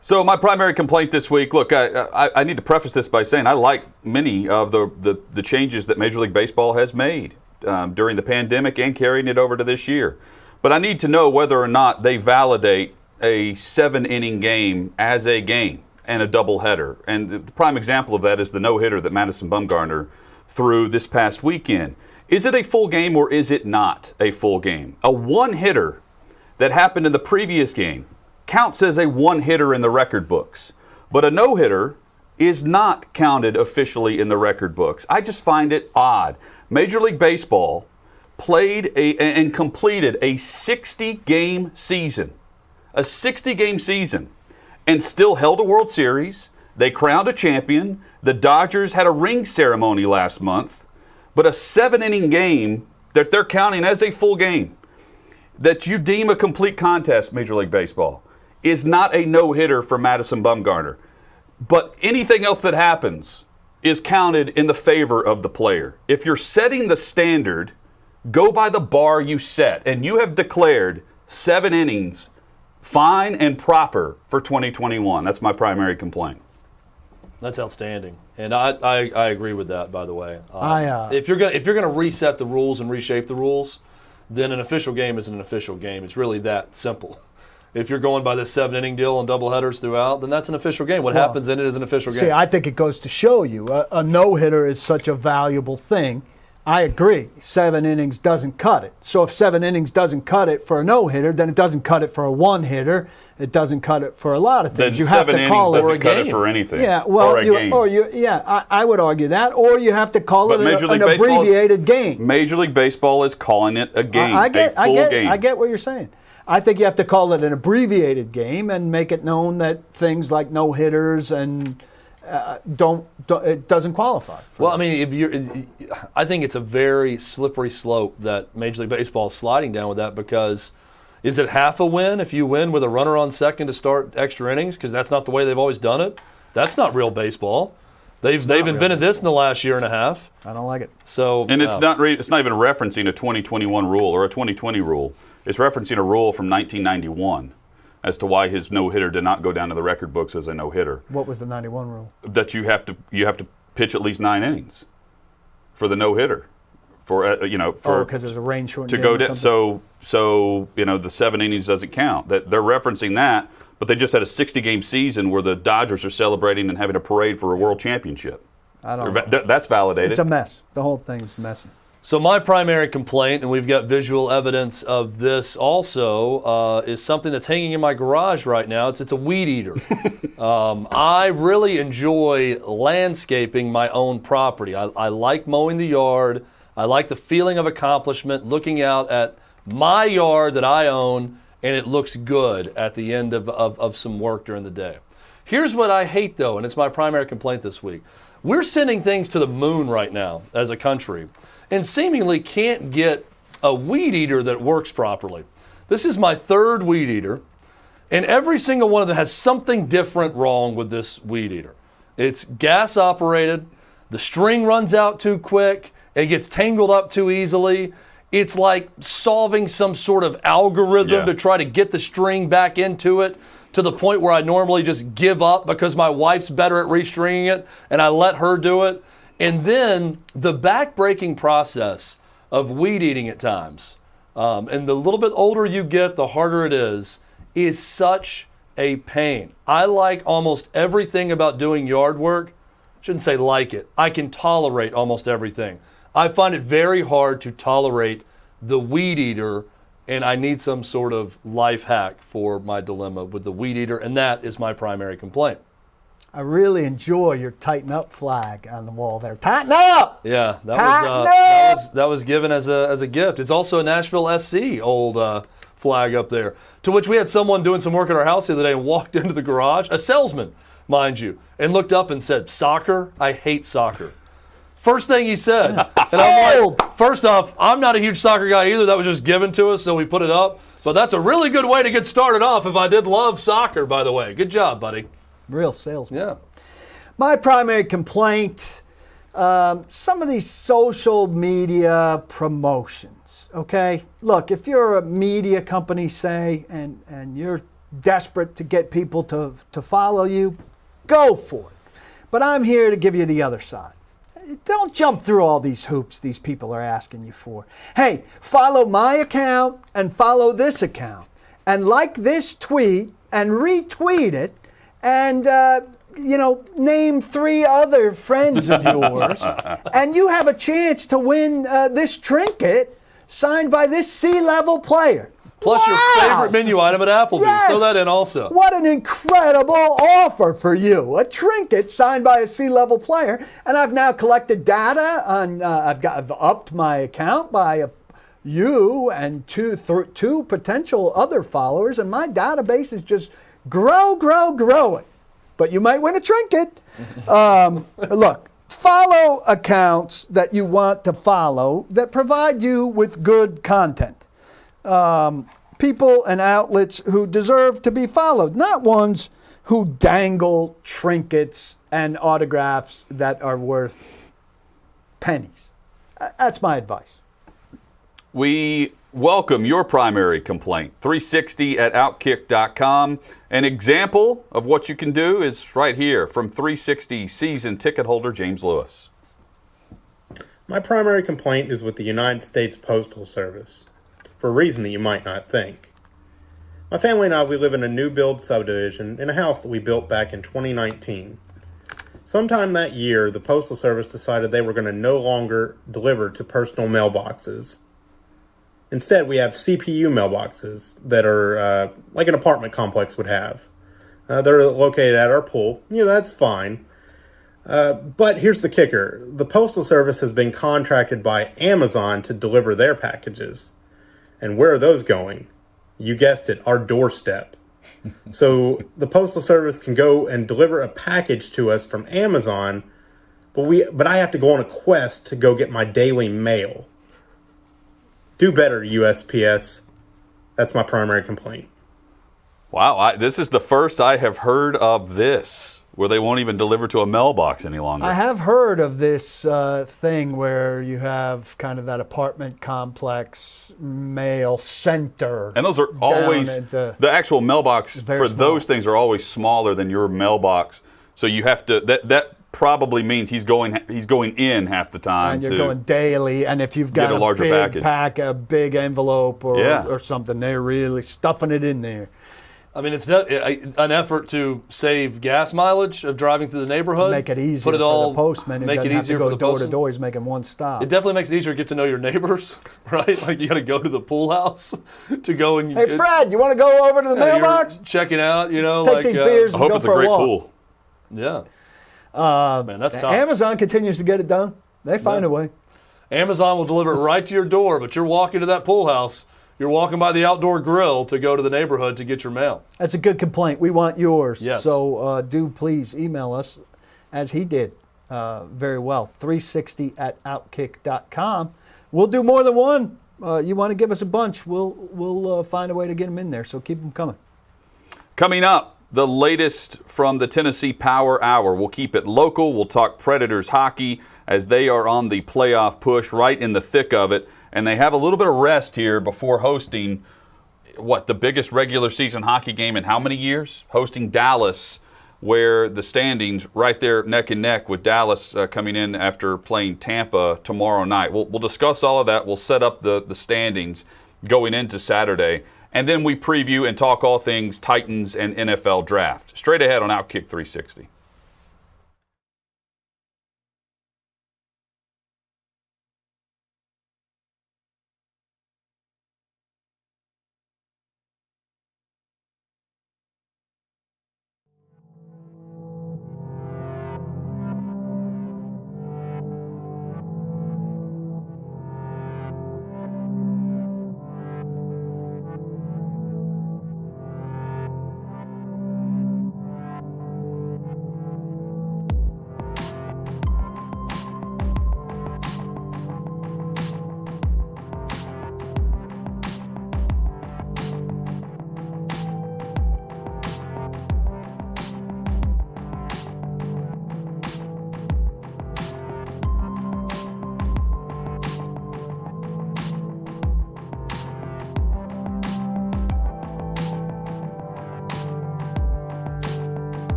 So my primary complaint this week, look, I need to preface this by saying I like many of the changes that Major League Baseball has made during the pandemic and carrying it over to this year. But I need to know whether or not they validate a 7-inning game as a game and a doubleheader. And the prime example of that is the no-hitter that Madison Bumgarner threw this past weekend. Is it a full game or is it not a full game? A one-hitter that happened in the previous game counts as a one-hitter in the record books. But a no-hitter is not counted officially in the record books. I just find it odd. Major League Baseball played and completed a 60-game season. A 60-game season. And still held a World Series. They crowned a champion. The Dodgers had a ring ceremony last month. But a 7-inning game that they're counting as a full game, that you deem a complete contest, Major League Baseball, is not a no-hitter for Madison Bumgarner. But anything else that happens is counted in the favor of the player. If you're setting the standard, go by the bar you set. And you have declared 7 innings fine and proper for 2021. That's my primary complaint. That's outstanding, and I agree with that. By the way, I if you're gonna reset the rules and reshape the rules, then an official game is an official game. It's really that simple. If you're going by this 7-inning deal and doubleheaders throughout, then that's an official game. What happens in it is an official game. See, I think it goes to show you a no-hitter is such a valuable thing. I agree. 7 innings doesn't cut it. So if 7 innings doesn't cut it for a no-hitter, then it doesn't cut it for a one-hitter. It doesn't cut it for a lot of Then things. You have 7 to innings call it doesn't a cut game. it for anything. Yeah, well, or a game. I would argue that, or you have to call But it Major an League Baseball's- abbreviated game. Major League Baseball is calling it a game, I a full game. get what you're saying. I think you have to call it an abbreviated game and make it known that things like no-hitters and it doesn't qualify. Well, I mean, I think it's a very slippery slope that Major League Baseball is sliding down with that, because is it half a win if you win with a runner on second to start extra innings? Because that's not the way they've always done it. That's not real baseball. They've invented this in the last year and a half. I don't like it. So And it's not even referencing a 2021 rule or a 2020 rule. It's referencing a rule from 1991 as to why his no-hitter did not go down to the record books as a no-hitter. What was the 91 rule? That you have to pitch at least 9 innings for the no-hitter. Because there's a rain shortened to game go or down. something? So the 7 innings doesn't count. That they're referencing that, but they just had a 60-game season where the Dodgers are celebrating and having a parade for a world championship. I don't know. That's validated. It's a mess. The whole thing's messy. So my primary complaint, and we've got visual evidence of this also, is something that's hanging in my garage right now. It's a weed eater. I really enjoy landscaping my own property. I like mowing the yard. I like the feeling of accomplishment, looking out at my yard that I own, and it looks good at the end of some work during the day. Here's what I hate, though, and it's my primary complaint this week. We're sending things to the moon right now as a country, and seemingly can't get a weed eater that works properly. This is my third weed eater, And every single one of them has something different wrong with this weed eater. It's gas operated, the string runs out too quick, it gets tangled up too easily. It's like solving some sort of algorithm to try to get the string back into it, to the point where I normally just give up because my wife's better at restringing it and I let her do it. And then the back-breaking process of weed eating at times, and the little bit older you get, the harder it is such a pain. I like almost everything about doing yard work. Shouldn't say like it. I can tolerate almost everything. I find it very hard to tolerate the weed eater, and I need some sort of life hack for my dilemma with the weed eater, and that is my primary complaint. I really enjoy your tighten up flag on the wall there. Tighten up! Yeah, that was given as a gift. It's also a Nashville SC old flag up there, to which we had someone doing some work at our house the other day and walked into the garage, a salesman, mind you, and looked up and said, "Soccer? I hate soccer." First thing he said. And I'm like, first off, I'm not a huge soccer guy either. That was just given to us, so we put it up. But that's a really good way to get started off if I did love soccer, by the way. Good job, buddy. Real salesman. Yeah. My primary complaint, some of these social media promotions, okay? Look, if you're a media company, say, and you're desperate to get people to follow you, go for it. But I'm here to give you the other side. Don't jump through all these hoops these people are asking you for. Hey, follow my account and follow this account and like this tweet and retweet it and, name 3 other friends of yours and you have a chance to win this trinket signed by this C-level player. Plus wow! Your favorite menu item at Applebee's. Yes! Throw that in also. What an incredible offer for you. A trinket signed by a C-level player. And I've now collected data on, I've upped my account by you and two potential other followers. And my database is just growing. But you might win a trinket. Look, follow accounts that you want to follow that provide you with good content. People and outlets who deserve to be followed, not ones who dangle trinkets and autographs that are worth pennies. That's my advice. We welcome your primary complaint. 360 at OutKick.com. An example of what you can do is right here from 360 season ticket holder James Lewis. My primary complaint is with the United States Postal Service, for a reason that you might not think. My family and I, we live in a new build subdivision in a house that we built back in 2019. Sometime that year, the Postal Service decided they were going to no longer deliver to personal mailboxes. Instead, we have CPU mailboxes that are like an apartment complex would have. They're located at our pool. That's fine. But here's the kicker. The Postal Service has been contracted by Amazon to deliver their packages. And where are those going? You guessed it, our doorstep. So the Postal Service can go and deliver a package to us from Amazon, but I have to go on a quest to go get my daily mail. Do better, USPS. That's my primary complaint. Wow, this is the first I have heard of this, where they won't even deliver to a mailbox any longer. I have heard of this thing where you have kind of that apartment complex mail center. And those are always, the actual mailbox for those things are always smaller than your mailbox. So you have to, that probably means he's going in half the time. And you're going daily, and if you've got a larger package. A big envelope or something, they're really stuffing it in there. I mean, it's an effort to save gas mileage of driving through the neighborhood. Make it easier for the postman. Make it easier for the door to door. He's making one stop. It definitely makes it easier to get to know your neighbors, right? Like you got to go to the pool house to go and. Hey, Fred, you want to go over to the mailbox? Checking out, Let's take these beers and go for a walk. Pool. Yeah. Man, that's tough. Amazon continues to get it done. They find a way. Amazon will deliver it right to your door, but you're walking to that pool house. You're walking by the outdoor grill to go to the neighborhood to get your mail. That's a good complaint. We want yours. Yes. So do please email us, as he did very well, 360 at OutKick.com. We'll do more than one. You want to give us a bunch, we'll find a way to get them in there. So keep them coming. Coming up, the latest from the Tennessee Power Hour. We'll keep it local. We'll talk Predators hockey as they are on the playoff push, right in the thick of it. And they have a little bit of rest here before hosting, the biggest regular season hockey game in how many years? Hosting Dallas, where the standings right there neck and neck with Dallas coming in after playing Tampa tomorrow night. We'll discuss all of that. We'll set up the standings going into Saturday. And then we preview and talk all things Titans and NFL draft. Straight ahead on OutKick 360.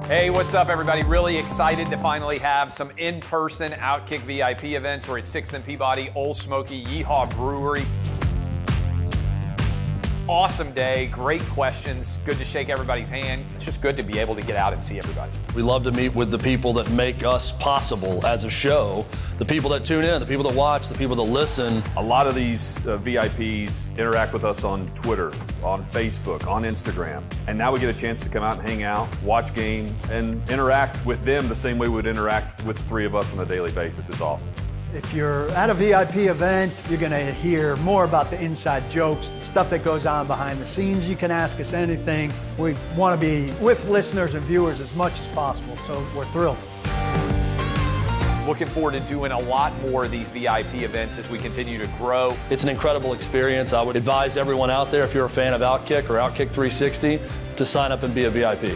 Hey, what's up, everybody? Really excited to finally have some in-person OutKick VIP events. We're at 6th and Peabody, Old Smoky, Yeehaw Brewery. Awesome day, great questions, good to shake everybody's hand. It's just good to be able to get out and see everybody. We love to meet with the people that make us possible as a show, the people that tune in, the people that watch, the people that listen. A lot of these VIPs interact with us on Twitter, on Facebook, on Instagram. And now we get a chance to come out and hang out, watch games, and interact with them the same way we would interact with the three of us on a daily basis. It's awesome. If you're at a VIP event, you're going to hear more about the inside jokes, stuff that goes on behind the scenes. You can ask us anything. We want to be with listeners and viewers as much as possible, so we're thrilled. Looking forward to doing a lot more of these VIP events as we continue to grow. It's an incredible experience. I would advise everyone out there, if you're a fan of OutKick or OutKick 360, to sign up and be a VIP.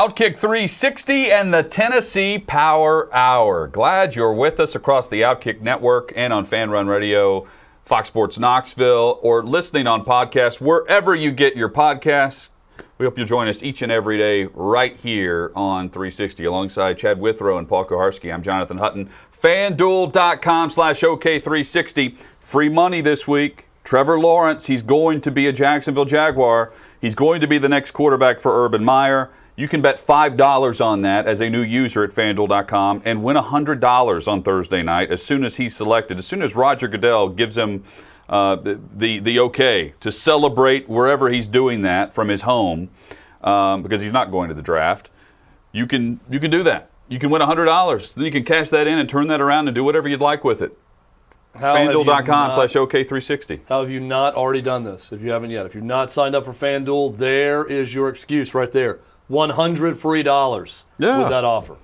OutKick 360 and the Tennessee Power Hour. Glad you're with us across the OutKick network and on Fan Run Radio, Fox Sports Knoxville, or listening on podcasts, wherever you get your podcasts. We hope you'll join us each and every day right here on 360. Alongside Chad Withrow and Paul Kuharsky, I'm Jonathan Hutton. FanDuel.com/OK360. Free money this week. Trevor Lawrence, he's going to be a Jacksonville Jaguar. He's going to be the next quarterback for Urban Meyer. You can bet $5 on that as a new user at FanDuel.com and win $100 on Thursday night as soon as he's selected, as soon as Roger Goodell gives him the okay to celebrate wherever he's doing that from his home, because he's not going to the draft. You can do that. You can win $100. Then you can cash that in and turn that around and do whatever you'd like with it. FanDuel.com/OK360. How have you not already done this if you haven't yet? If you've not signed up for FanDuel, there is your excuse right there. $100 free with that offer.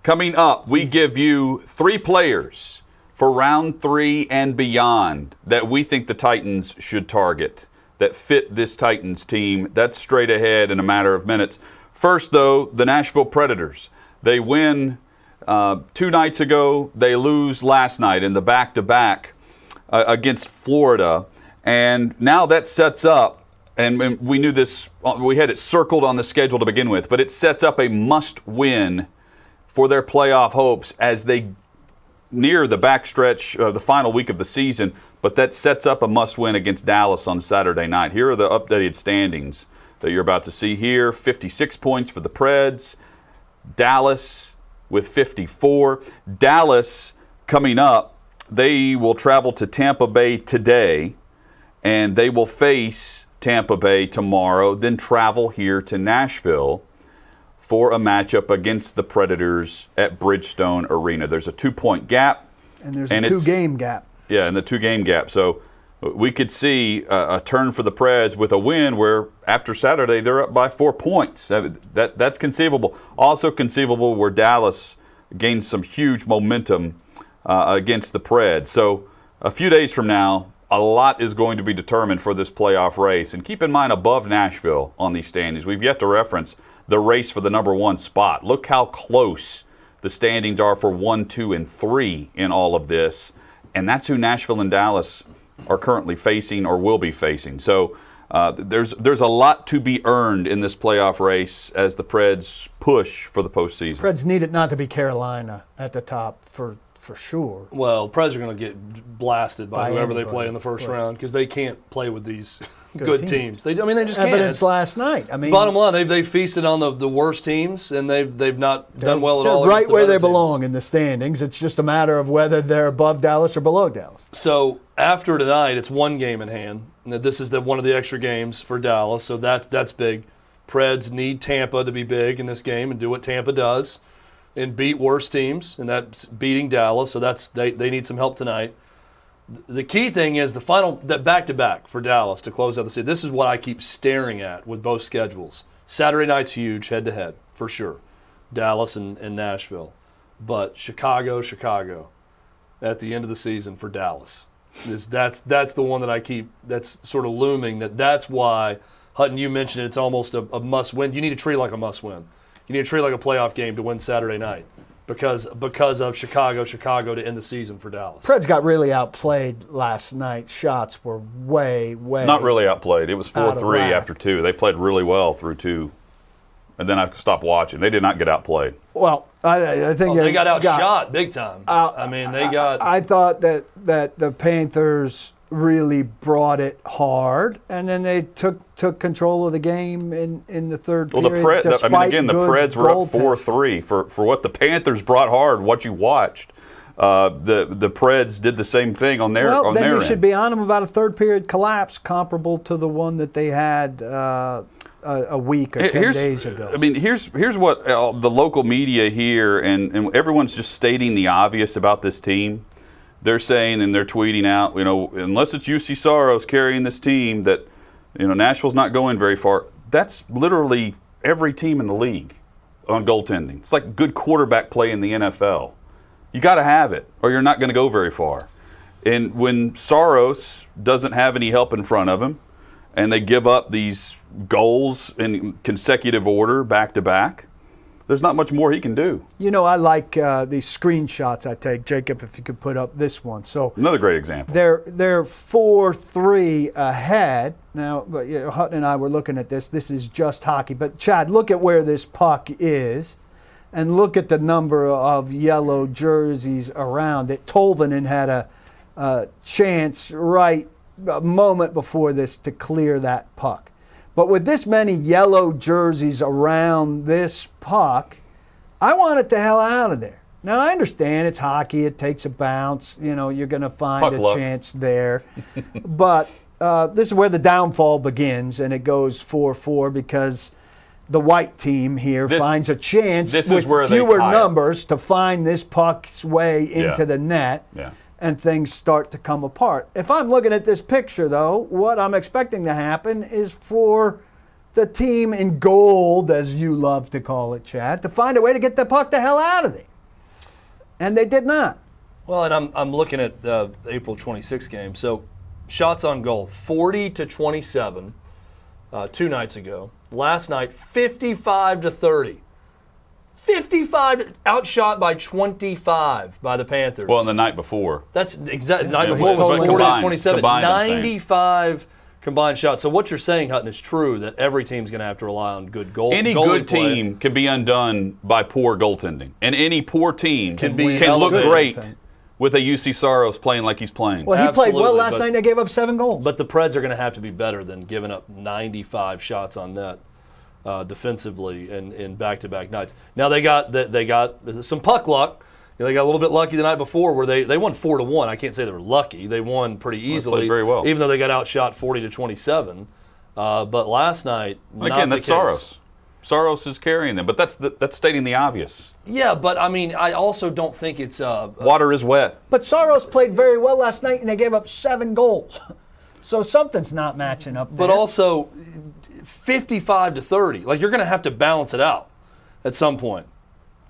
Coming up, we give you 3 players for round 3 and beyond that we think the Titans should target, that fit this Titans team. That's straight ahead in a matter of minutes. First, though, the Nashville Predators. They win 2 nights ago. They lose last night in the back-to-back against Florida. And now that sets up, and we knew this, we had it circled on the schedule to begin with, but it sets up a must-win for their playoff hopes as they near the backstretch of the final week of the season. But that sets up a must-win against Dallas on Saturday night. Here are the updated standings that you're about to see here. 56 points for the Preds. Dallas with 54. Dallas coming up, they will travel to Tampa Bay today, and they will face Tampa Bay tomorrow, then travel here to Nashville for a matchup against the Predators at Bridgestone Arena. There's a 2-point gap. And there's a 2-game gap. Yeah, and the 2-game gap. So we could see a turn for the Preds with a win where after Saturday they're up by 4 points. That's conceivable. Also conceivable where Dallas gains some huge momentum against the Preds. So a few days from now, a lot is going to be determined for this playoff race. And keep in mind, above Nashville on these standings, we've yet to reference the race for the number 1 spot. Look how close the standings are for 1, 2, and 3 in all of this. And that's who Nashville and Dallas are currently facing or will be facing. So there's a lot to be earned in this playoff race as the Preds push for the postseason. Preds need it not to be Carolina at the top for sure. Well, Preds are going to get blasted by whoever anybody. they play in the first round because they can't play with these good teams. They just can't. Evidence last night. I mean, bottom line, they feasted on the worst teams, and they've not done well at all. They're right where they teams. belong in the standings. It's just a matter of whether they're above Dallas or below Dallas. So after tonight, it's 1 game in hand. This is one of the extra games for Dallas, so that's big. Preds need Tampa to be big in this game and do what Tampa does and beat worse teams, and that's beating Dallas. So they need some help tonight. The key thing is that back-to-back for Dallas to close out the season. This is what I keep staring at with both schedules. Saturday night's huge, head-to-head, for sure. Dallas and Nashville. But Chicago at the end of the season for Dallas. That's the one that I keep, that's sort of looming. That's why, Hutton, you mentioned it's almost a must-win. You need to treat it like a must-win. You need to treat it like a playoff game to win Saturday night. Because of Chicago to end the season for Dallas. Preds got really outplayed last night. Shots were way. Not really outplayed. It was 4-3 after 2. They played really well through 2. And then I stopped watching. They did not get outplayed. Well, I think they got outshot big time. I thought that the Panthers really brought it hard, and then they took control of the game in the third period. The Preds were up 4-3 for what the Panthers brought hard. What you watched, the Preds did the same thing on their end. Well, then you should be on them about a third period collapse comparable to the one that they had a week or 10 days ago. I mean, here's what the local media here and everyone's just stating the obvious about this team. They're saying and they're tweeting out, unless it's UC Soros carrying this team, that Nashville's not going very far. That's literally every team in the league on goaltending. It's like good quarterback play in the NFL. You got to have it, or you're not going to go very far. And when Soros doesn't have any help in front of him, and they give up these goals in consecutive order back to back, there's not much more he can do. You know, I like these screenshots I take. Jacob, if you could put up this one. So Another great example. they're 4-3 ahead. Now, but, Hutton and I were looking at this. This is just hockey. But, Chad, look at where this puck is, and look at the number of yellow jerseys around it. Tolvanen had a chance right a moment before this to clear that puck. But with this many yellow jerseys around this puck, I want it the hell out of there. Now, I understand it's hockey. It takes a bounce. You know, you're going to find Puck a luck. chance there. But this is where the downfall begins, and it goes 4-4 because the white team here finds a chance this is with where they fewer tie it. numbers to find this puck's way into Yeah. the net. Yeah. And things start to come apart. If I'm looking at this picture, though, what I'm expecting to happen is for the team in gold, as you love to call it, Chad, to find a way to get the puck the hell out of there. And they did not. Well, and I'm looking at the April 26th game. So shots on goal, 40-27 2 nights ago. Last night, 55-30. 55 outshot by 25 by the Panthers. Well, and the night before. That's exactly. Night Yeah, before he's was totally 40-27. combined, I'm saying. 95 combined shots. So what you're saying, Hutton, is true that every team's going to have to rely on good goal. Any goalie good play. team can be undone by poor goaltending. And any poor team Can can, be look elevated. great with a UC Soros playing like he's playing. Well, he played well Absolutely, last but- night and they gave up 7 goals. But the Preds are going to have to be better than giving up 95 shots on net defensively in back-to-back nights. Now they got some puck luck. You know, they got a little bit lucky the night before where they won 4-1. I can't say they were lucky. They won pretty easily, played very well. even though they got outshot 40-27. But last night, not Again, the that's case. Soros. Soros is carrying them, but that's stating the obvious. Yeah, but I mean, I also don't think it's Water is wet. But Soros played very well last night and they gave up 7 goals. So something's not matching up there. but also 55-30. Like, you're going to have to balance it out at some point.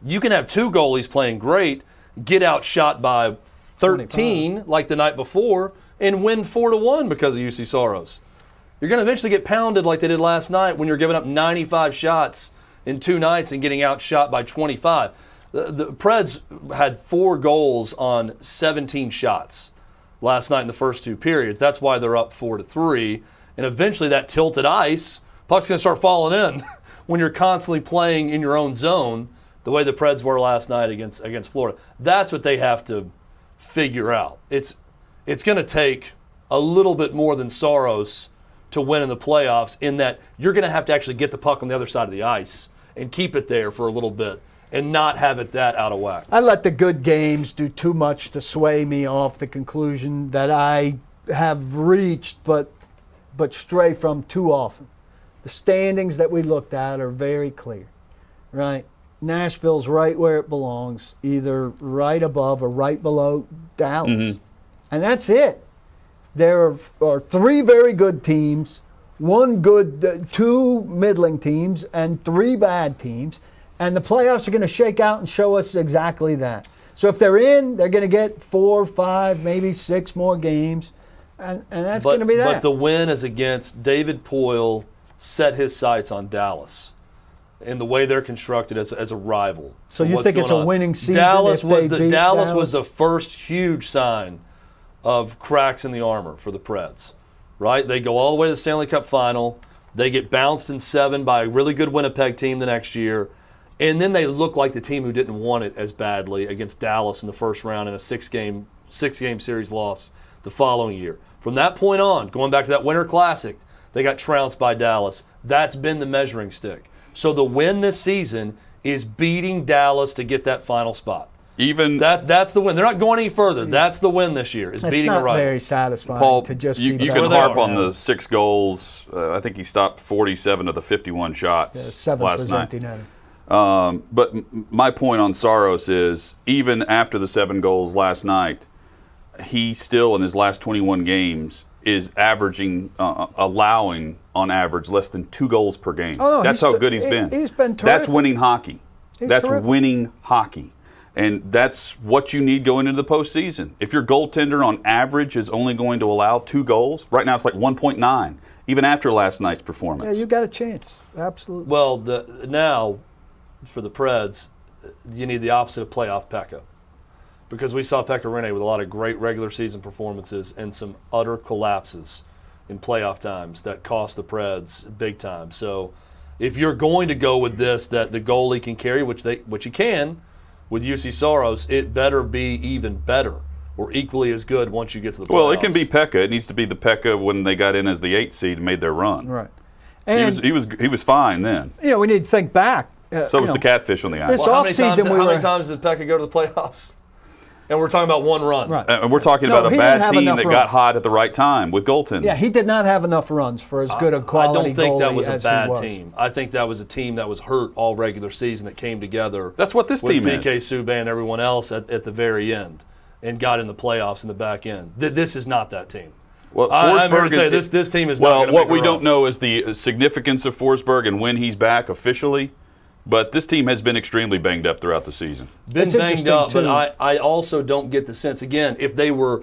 You can have 2 goalies playing great, get outshot by 13 like the night before, and win 4-1 because of UC Soros. You're going to eventually get pounded like they did last night when you're giving up 95 shots in 2 nights and getting outshot by 25. The Preds had 4 goals on 17 shots last night in the first 2 periods. That's why they're up 4-3. And eventually that tilted ice, puck's going to start falling in when you're constantly playing in your own zone the way the Preds were last night against Florida. That's what they have to figure out. It's going to take a little bit more than Soros to win in the playoffs, in that you're going to have to actually get the puck on the other side of the ice and keep it there for a little bit and not have it that out of whack. I let the good games do too much to sway me off the conclusion that I have reached but stray from too often. The standings that we looked at are very clear, right? Nashville's right where it belongs, either right above or right below Dallas. Mm-hmm. And that's it. There are 3 very good teams, 1 good, 2 middling teams, and 3 bad teams. And the playoffs are going to shake out and show us exactly that. So if they're in, they're going to get 4, 5, maybe 6 more games. And that's going to be that. But the win is against David Poyle, set his sights on Dallas and the way they're constructed as a rival. So you What's think it's going a on. winning season Dallas if was they the beat Dallas was Dallas? the first huge sign of cracks in the armor for the Preds, right? They go all the way to the Stanley Cup final. They get bounced in 7 by a really good Winnipeg team the next year. And then they look like the team who didn't want it as badly against Dallas in the first round in a 6-game series loss the following year. From that point on, going back to that Winter Classic, they got trounced by Dallas. That's been the measuring stick. So the win this season is beating Dallas to get that final spot. Even That's the win. They're not going any further. That's the win this year. Is it's beating not a rival. very satisfying Paul, to just you be can back harp there. on the 6 goals. I think he stopped 47 of the 51 shots 7th last was night. empty netter. But my point on Soros is, even after the 7 goals last night, he still, in his last 21 games, is averaging, allowing on average less than 2 goals per game. Oh, no, that's how good he's been. He's been terrific. That's winning hockey. That's terrific. winning hockey. And that's what you need going into the postseason. If your goaltender on average is only going to allow 2 goals, right now it's like 1.9. even after last night's performance. Yeah, you got a chance. Absolutely. Well, now for the Preds, you need the opposite of playoff Pekka. Because we saw Pekka Rinne with a lot of great regular season performances and some utter collapses in playoff times that cost the Preds big time. So if you're going to go with this, that the goalie can carry, which you can with UC Soros, it better be even better or equally as good once you get to the playoffs. Well, it can be Pekka. It needs to be the Pekka when they got in as the 8th seed and made their run. Right. And he was fine then. we need to think back. So was the catfish on the ice. This Well, how many offseason times did Pekka go to the playoffs? And we're talking about one run. Right. And we're talking No, about a he didn't bad have team enough that runs. got hot at the right time with goaltending. Yeah, he did not have enough runs for as good a I quality don't think that goalie was a as he bad was. team. I think that was a team that was hurt all regular season that came together. That's what this with team PK is. Subban and everyone else at the very end and got in the playoffs in the back end. This is not that team. Well, I'm here Forsberg to tell you, is- this team is not Well, going to what make a we run. don't know is the significance of Forsberg and when he's back officially. But this team has been extremely banged up throughout the season. Been It's banged interesting, up, too. but I also don't get the sense, again, if they were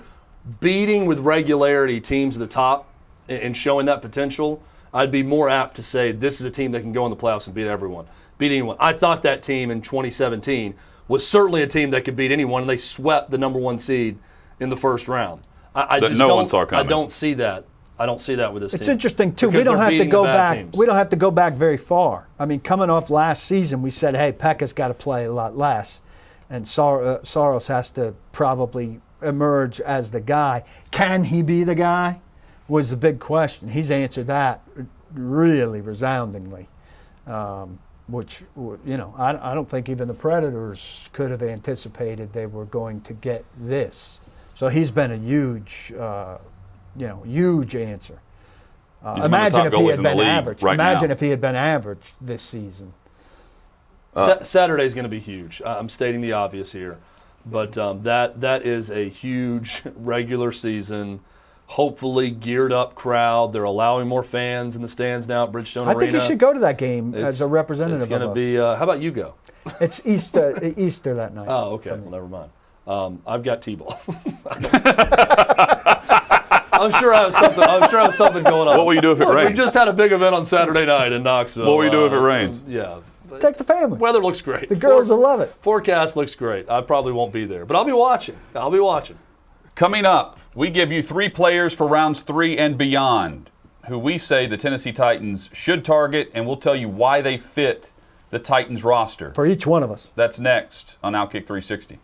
beating with regularity teams at the top and showing that potential, I'd be more apt to say this is a team that can go in the playoffs and beat everyone, beat anyone. I thought that team in 2017 was certainly a team that could beat anyone, and they swept the number 1 seed in the first round. I That just no don't, one saw coming. I don't see that. I don't see that with this team. It's interesting too. Because We don't they're have to beating go the bad back. teams. We don't have to go back very far. I mean, coming off last season, we said, "Hey, Pekka's got to play a lot less," and Soros has to probably emerge as the guy. Can he be the guy? Was the big question. He's answered that really resoundingly, which I don't think even the Predators could have anticipated they were going to get this. So he's been a huge. Huge answer. He's one of the Imagine top if he goalies had in the been league average. right Imagine now. if he had been average this season. Saturday's going to be huge. I'm stating the obvious here, but that is a huge regular season, hopefully geared up crowd. They're allowing more fans in the stands now at Bridgestone Arena. I think you should go to that game as a representative. It's going to of be. How about you go? It's Easter that night. Oh, okay. Well, never mind. I've got T-ball. I'm sure I have something going on. What will you do if it Look, rains? We just had a big event on Saturday night in Knoxville. What will you do if it rains? Yeah. Take the family. Weather looks great. The girls will love it. Forecast looks great. I probably won't be there, but I'll be watching. Coming up, we give you 3 players for rounds 3 and beyond who we say the Tennessee Titans should target, and we'll tell you why they fit the Titans roster. For each one of us. That's next on OutKick 360.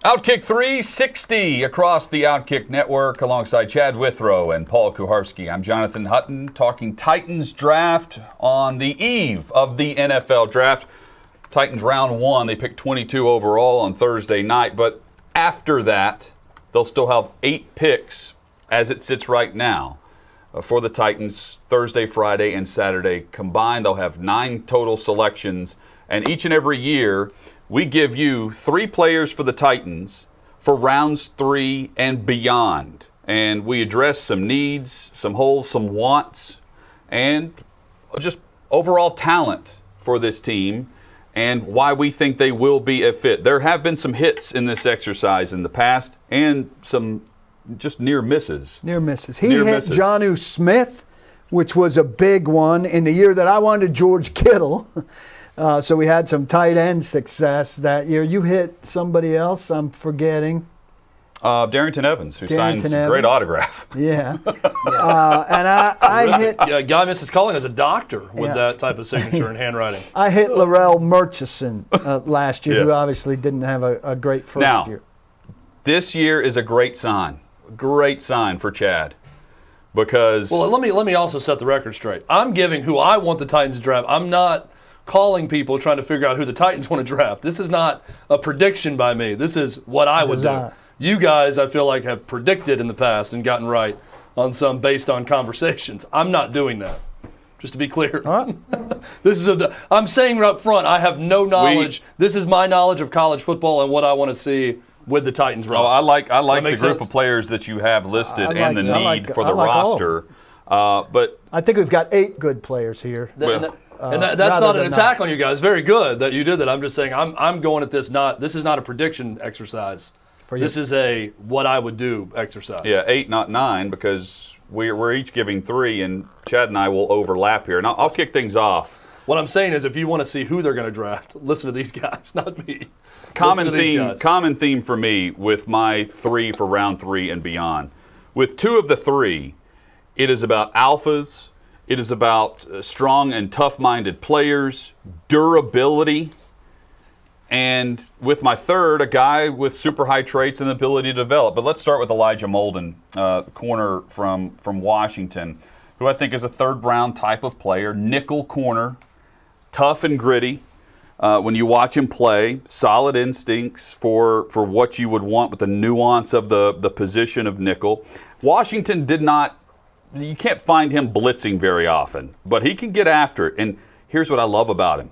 OutKick 360 across the OutKick network alongside Chad Withrow and Paul Kuharsky. I'm Jonathan Hutton talking Titans draft on the eve of the NFL draft. Titans round 1, they picked 22 overall on Thursday night, but after that, they'll still have 8 picks as it sits right now for the Titans Thursday, Friday, and Saturday combined. They'll have 9 total selections, and each and every year, we give you 3 players for the Titans for rounds 3 and beyond. And we address some needs, some holes, some wants, and just overall talent for this team and why we think they will be a fit. There have been some hits in this exercise in the past and some just near misses. Near misses. He hit Jonnu Smith, which was a big one in the year that I wanted George Kittle. So we had some tight end success that year. You hit somebody else, I'm forgetting. Darrington Evans, who signs a great autograph. Yeah. And I hit... Yeah, guy misses calling as a doctor with that type of signature and handwriting. I hit Larrell Murchison last year, who obviously didn't have a great first year. This year is a great sign for Chad. Because... Well, let me also set the record straight. I'm giving who I want the Titans to draft. I'm not calling people trying to figure out who the Titans want to draft. This is not a prediction by me. This is what I would do. You guys, I feel like, have predicted in the past and gotten right on some based on conversations. I'm not doing that, just to be clear. I'm saying up front, I have no knowledge. This is my knowledge of college football and what I want to see with the Titans roster. I like the group of players that you have listed and the need for the roster. But I think we've got 8 good players here. And that's not an attack on you guys. Very good that you did that. I'm just saying I'm going at this this is not a prediction exercise. This is a what I would do exercise. Yeah, 8, not 9, because we're each giving 3, and Chad and I will overlap here. And I'll kick things off. What I'm saying is if you want to see who they're going to draft, listen to these guys, not me. Common theme for me with my 3 for round 3 and beyond. With 2 of the 3, it is about alphas. It is about strong and tough-minded players, durability, and with my 3rd, a guy with super high traits and ability to develop. But let's start with Elijah Molden, corner from Washington, who I think is a 3rd-round type of player, nickel corner, tough and gritty. When you watch him play, solid instincts for what you would want with the nuance of the position of nickel. Washington did not. You can't find him blitzing very often, but he can get after it. And here's what I love about him.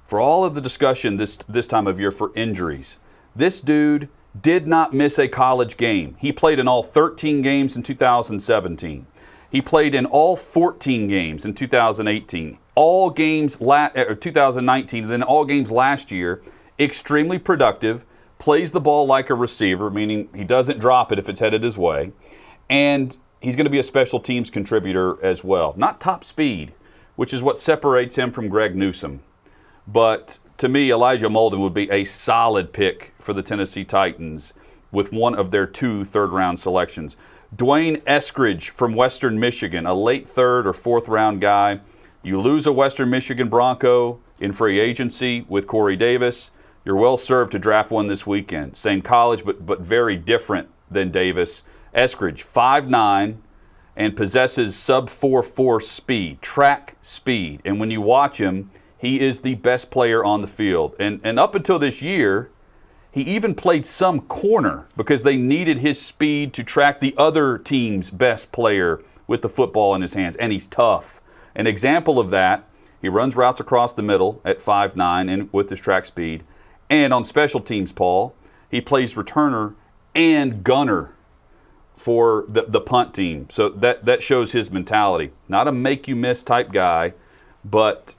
For all of the discussion this time of year for injuries, this dude did not miss a college game. He played in all 13 games in 2017. He played in all 14 games in 2018. All games 2019, and then all games last year. Extremely productive, plays the ball like a receiver, meaning he doesn't drop it if it's headed his way. And he's going to be a special teams contributor as well. Not top speed, which is what separates him from Greg Newsome. But to me, Elijah Molden would be a solid pick for the Tennessee Titans with one of their 2 third-round selections. Dwayne Eskridge from Western Michigan, a late 3rd or 4th-round guy. You lose a Western Michigan Bronco in free agency with Corey Davis. You're well served to draft one this weekend. Same college, but very different than Davis. Eskridge, 5'9", and possesses sub-4.4 speed, track speed. And when you watch him, he is the best player on the field. And up until this year, he even played some corner because they needed his speed to track the other team's best player with the football in his hands. And he's tough. An example of that, he runs routes across the middle at 5'9" and with his track speed. And on special teams, Paul, he plays returner and gunner for the punt team. So that shows his mentality. Not a make-you-miss type guy, but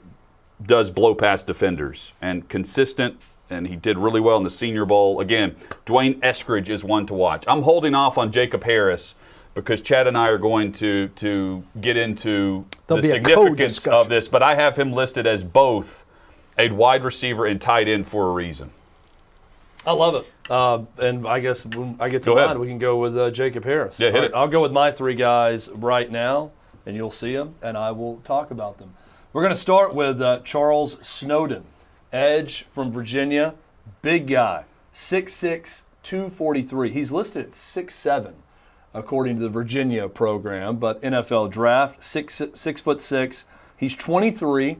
does blow past defenders and consistent, and he did really well in the Senior Bowl. Again, Dwayne Eskridge is one to watch. I'm holding off on Jacob Harris because Chad and I are going to get into the significance of this, but I have him listed as both a wide receiver and tight end for a reason. I love it. And I guess when I get to mine, we can go with Jacob Harris. Yeah, hit it. I'll go with my 3 guys right now, and you'll see them, and I will talk about them. We're going to start with Charles Snowden, edge from Virginia, big guy, 6'6", 243. He's listed at 6'7", according to the Virginia program, but NFL draft, 6'6". He's 23,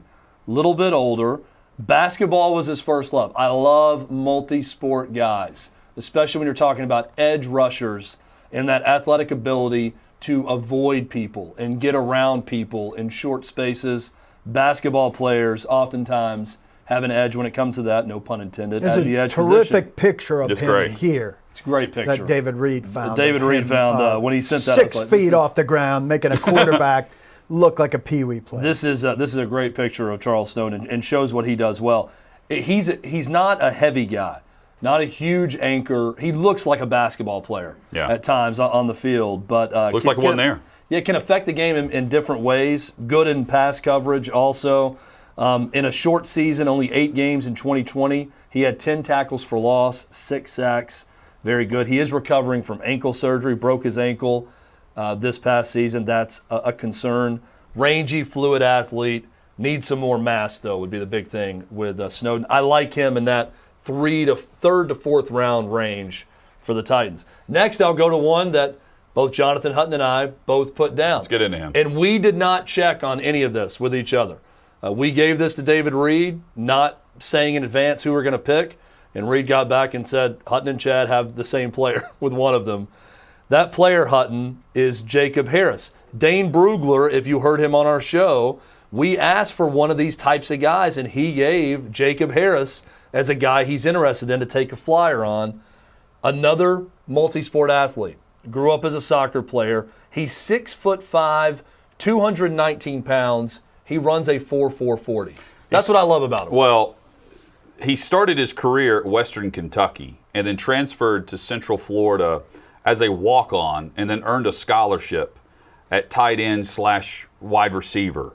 little bit older. Basketball was his first love. I love multi-sport guys, especially when you're talking about edge rushers and that athletic ability to avoid people and get around people in short spaces. Basketball players oftentimes have an edge when it comes to that, no pun intended. There's at the a edge terrific position. picture of It's him great. here. It's a great picture. That David Reed found. David of Reed him, found when he sent that. I was 6 like, feet off the ground, making a quarterback look like a peewee player. This is a great picture of Charles Stone and shows what he does well. He's not a heavy guy, not a huge anchor. He looks like a basketball player at times on the field, but Looks like one there. Yeah, can affect the game in different ways. Good in pass coverage also. In a short season, only 8 games in 2020, he had 10 tackles for loss, 6 sacks. Very good. He is recovering from ankle surgery, broke his ankle this past season. That's a concern. Rangy, fluid athlete. Needs some more mass, though, would be the big thing with Snowden. I like him in that third to fourth round range for the Titans. Next, I'll go to one that both Jonathan Hutton and I both put down. Let's get into him. And we did not check on any of this with each other. We gave this to David Reed, not saying in advance who we're going to pick, and Reed got back and said Hutton and Chad have the same player with one of them. That player, Hutton, is Jacob Harris. Dane Brugler, if you heard him on our show, we asked for one of these types of guys, and he gave Jacob Harris as a guy he's interested in to take a flyer on. Another multi-sport athlete. Grew up as a soccer player. He's 6'5", 219 pounds. He runs a 4.40. That's what I love about him. Well, he started his career at Western Kentucky and then transferred to Central Florida as a walk-on and then earned a scholarship at tight end / wide receiver.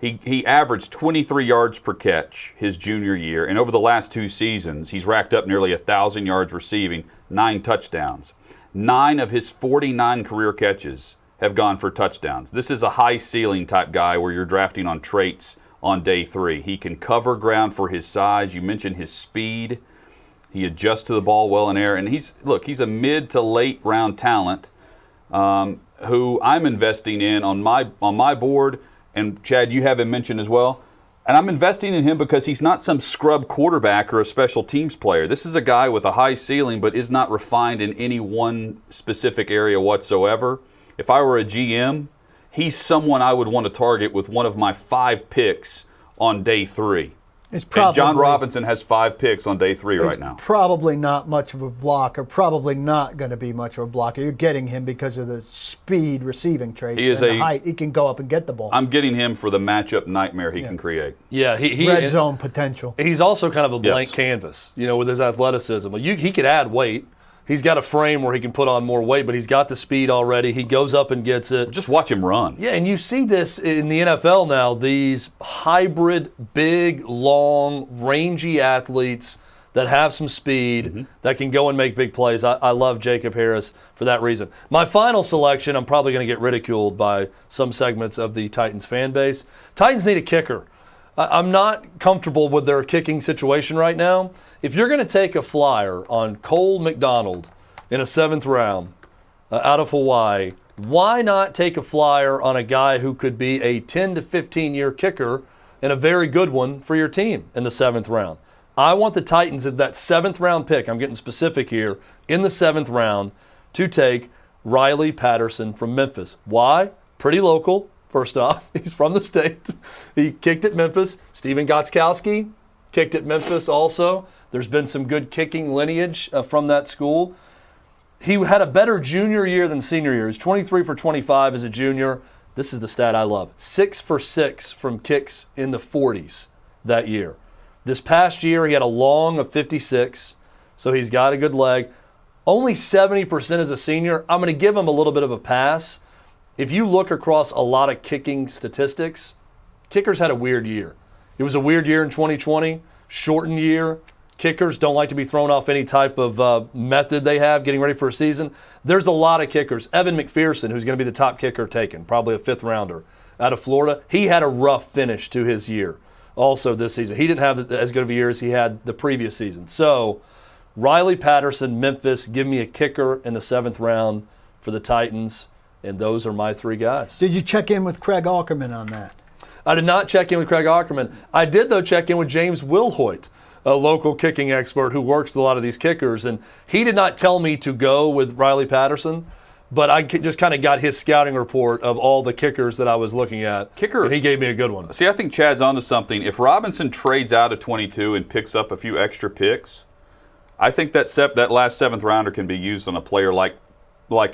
He averaged 23 yards per catch his junior year, and over the last 2 seasons, he's racked up nearly 1,000 yards receiving, 9 touchdowns. 9 of his 49 career catches have gone for touchdowns. This is a high ceiling type guy where you're drafting on traits on day 3. He can cover ground for his size. You mentioned his speed. He adjusts to the ball well in air, and he's a mid to late round talent who I'm investing in on my board. And Chad, you have him mentioned as well. And I'm investing in him because he's not some scrub quarterback or a special teams player. This is a guy with a high ceiling but is not refined in any one specific area whatsoever. If I were a GM, he's someone I would want to target with one of my 5 picks on day 3. It's probably, and John Robinson has 5 picks on day 3 right now. Probably not much of a blocker. Probably not going to be much of a blocker. You're getting him because of the speed, receiving traits, and the height. He can go up and get the ball. I'm getting him for the matchup nightmare he can create. Yeah, he red zone potential. He's also kind of a blank canvas, with his athleticism. He could add weight. He's got a frame where he can put on more weight, but he's got the speed already. He goes up and gets it. Just watch him run. Yeah, and you see this in the NFL now, these hybrid, big, long, rangy athletes that have some speed, that can go and make big plays. I love Jacob Harris for that reason. My final selection, I'm probably going to get ridiculed by some segments of the Titans fan base. Titans need a kicker. I'm not comfortable with their kicking situation right now. If you're going to take a flyer on Cole McDonald in a 7th round out of Hawaii, why not take a flyer on a guy who could be a 10 to 15-year kicker and a very good one for your team in the 7th round? I want the Titans at that 7th round pick, I'm getting specific here, in the 7th round to take Riley Patterson from Memphis. Why? Pretty local, first off. He's from the state. He kicked at Memphis. Steven Gostkowski kicked at Memphis also. There's been some good kicking lineage from that school. He had a better junior year than senior year. He's 23 for 25 as a junior. This is the stat I love. 6 for 6 from kicks in the 40s that year. This past year, he had a long of 56, so he's got a good leg. Only 70% as a senior. I'm going to give him a little bit of a pass. If you look across a lot of kicking statistics, kickers had a weird year. It was a weird year in 2020, shortened year. Kickers don't like to be thrown off any type of method they have getting ready for a season. There's a lot of kickers. Evan McPherson, who's going to be the top kicker taken, probably a 5th rounder out of Florida, he had a rough finish to his year also this season. He didn't have as good of a year as he had the previous season. So Riley Patterson, Memphis, give me a kicker in the 7th round for the Titans, and those are my 3 guys. Did you check in with Craig Aukerman on that? I did not check in with Craig Aukerman. I did, though, check in with James Wilhoit, a local kicking expert who works with a lot of these kickers, and he did not tell me to go with Riley Patterson, but I just kind of got his scouting report of all the kickers that I was looking at. Kicker. And he gave me a good one. See, I think Chad's onto something. If Robinson trades out of 22 and picks up a few extra picks, I think that last 7th rounder can be used on a player like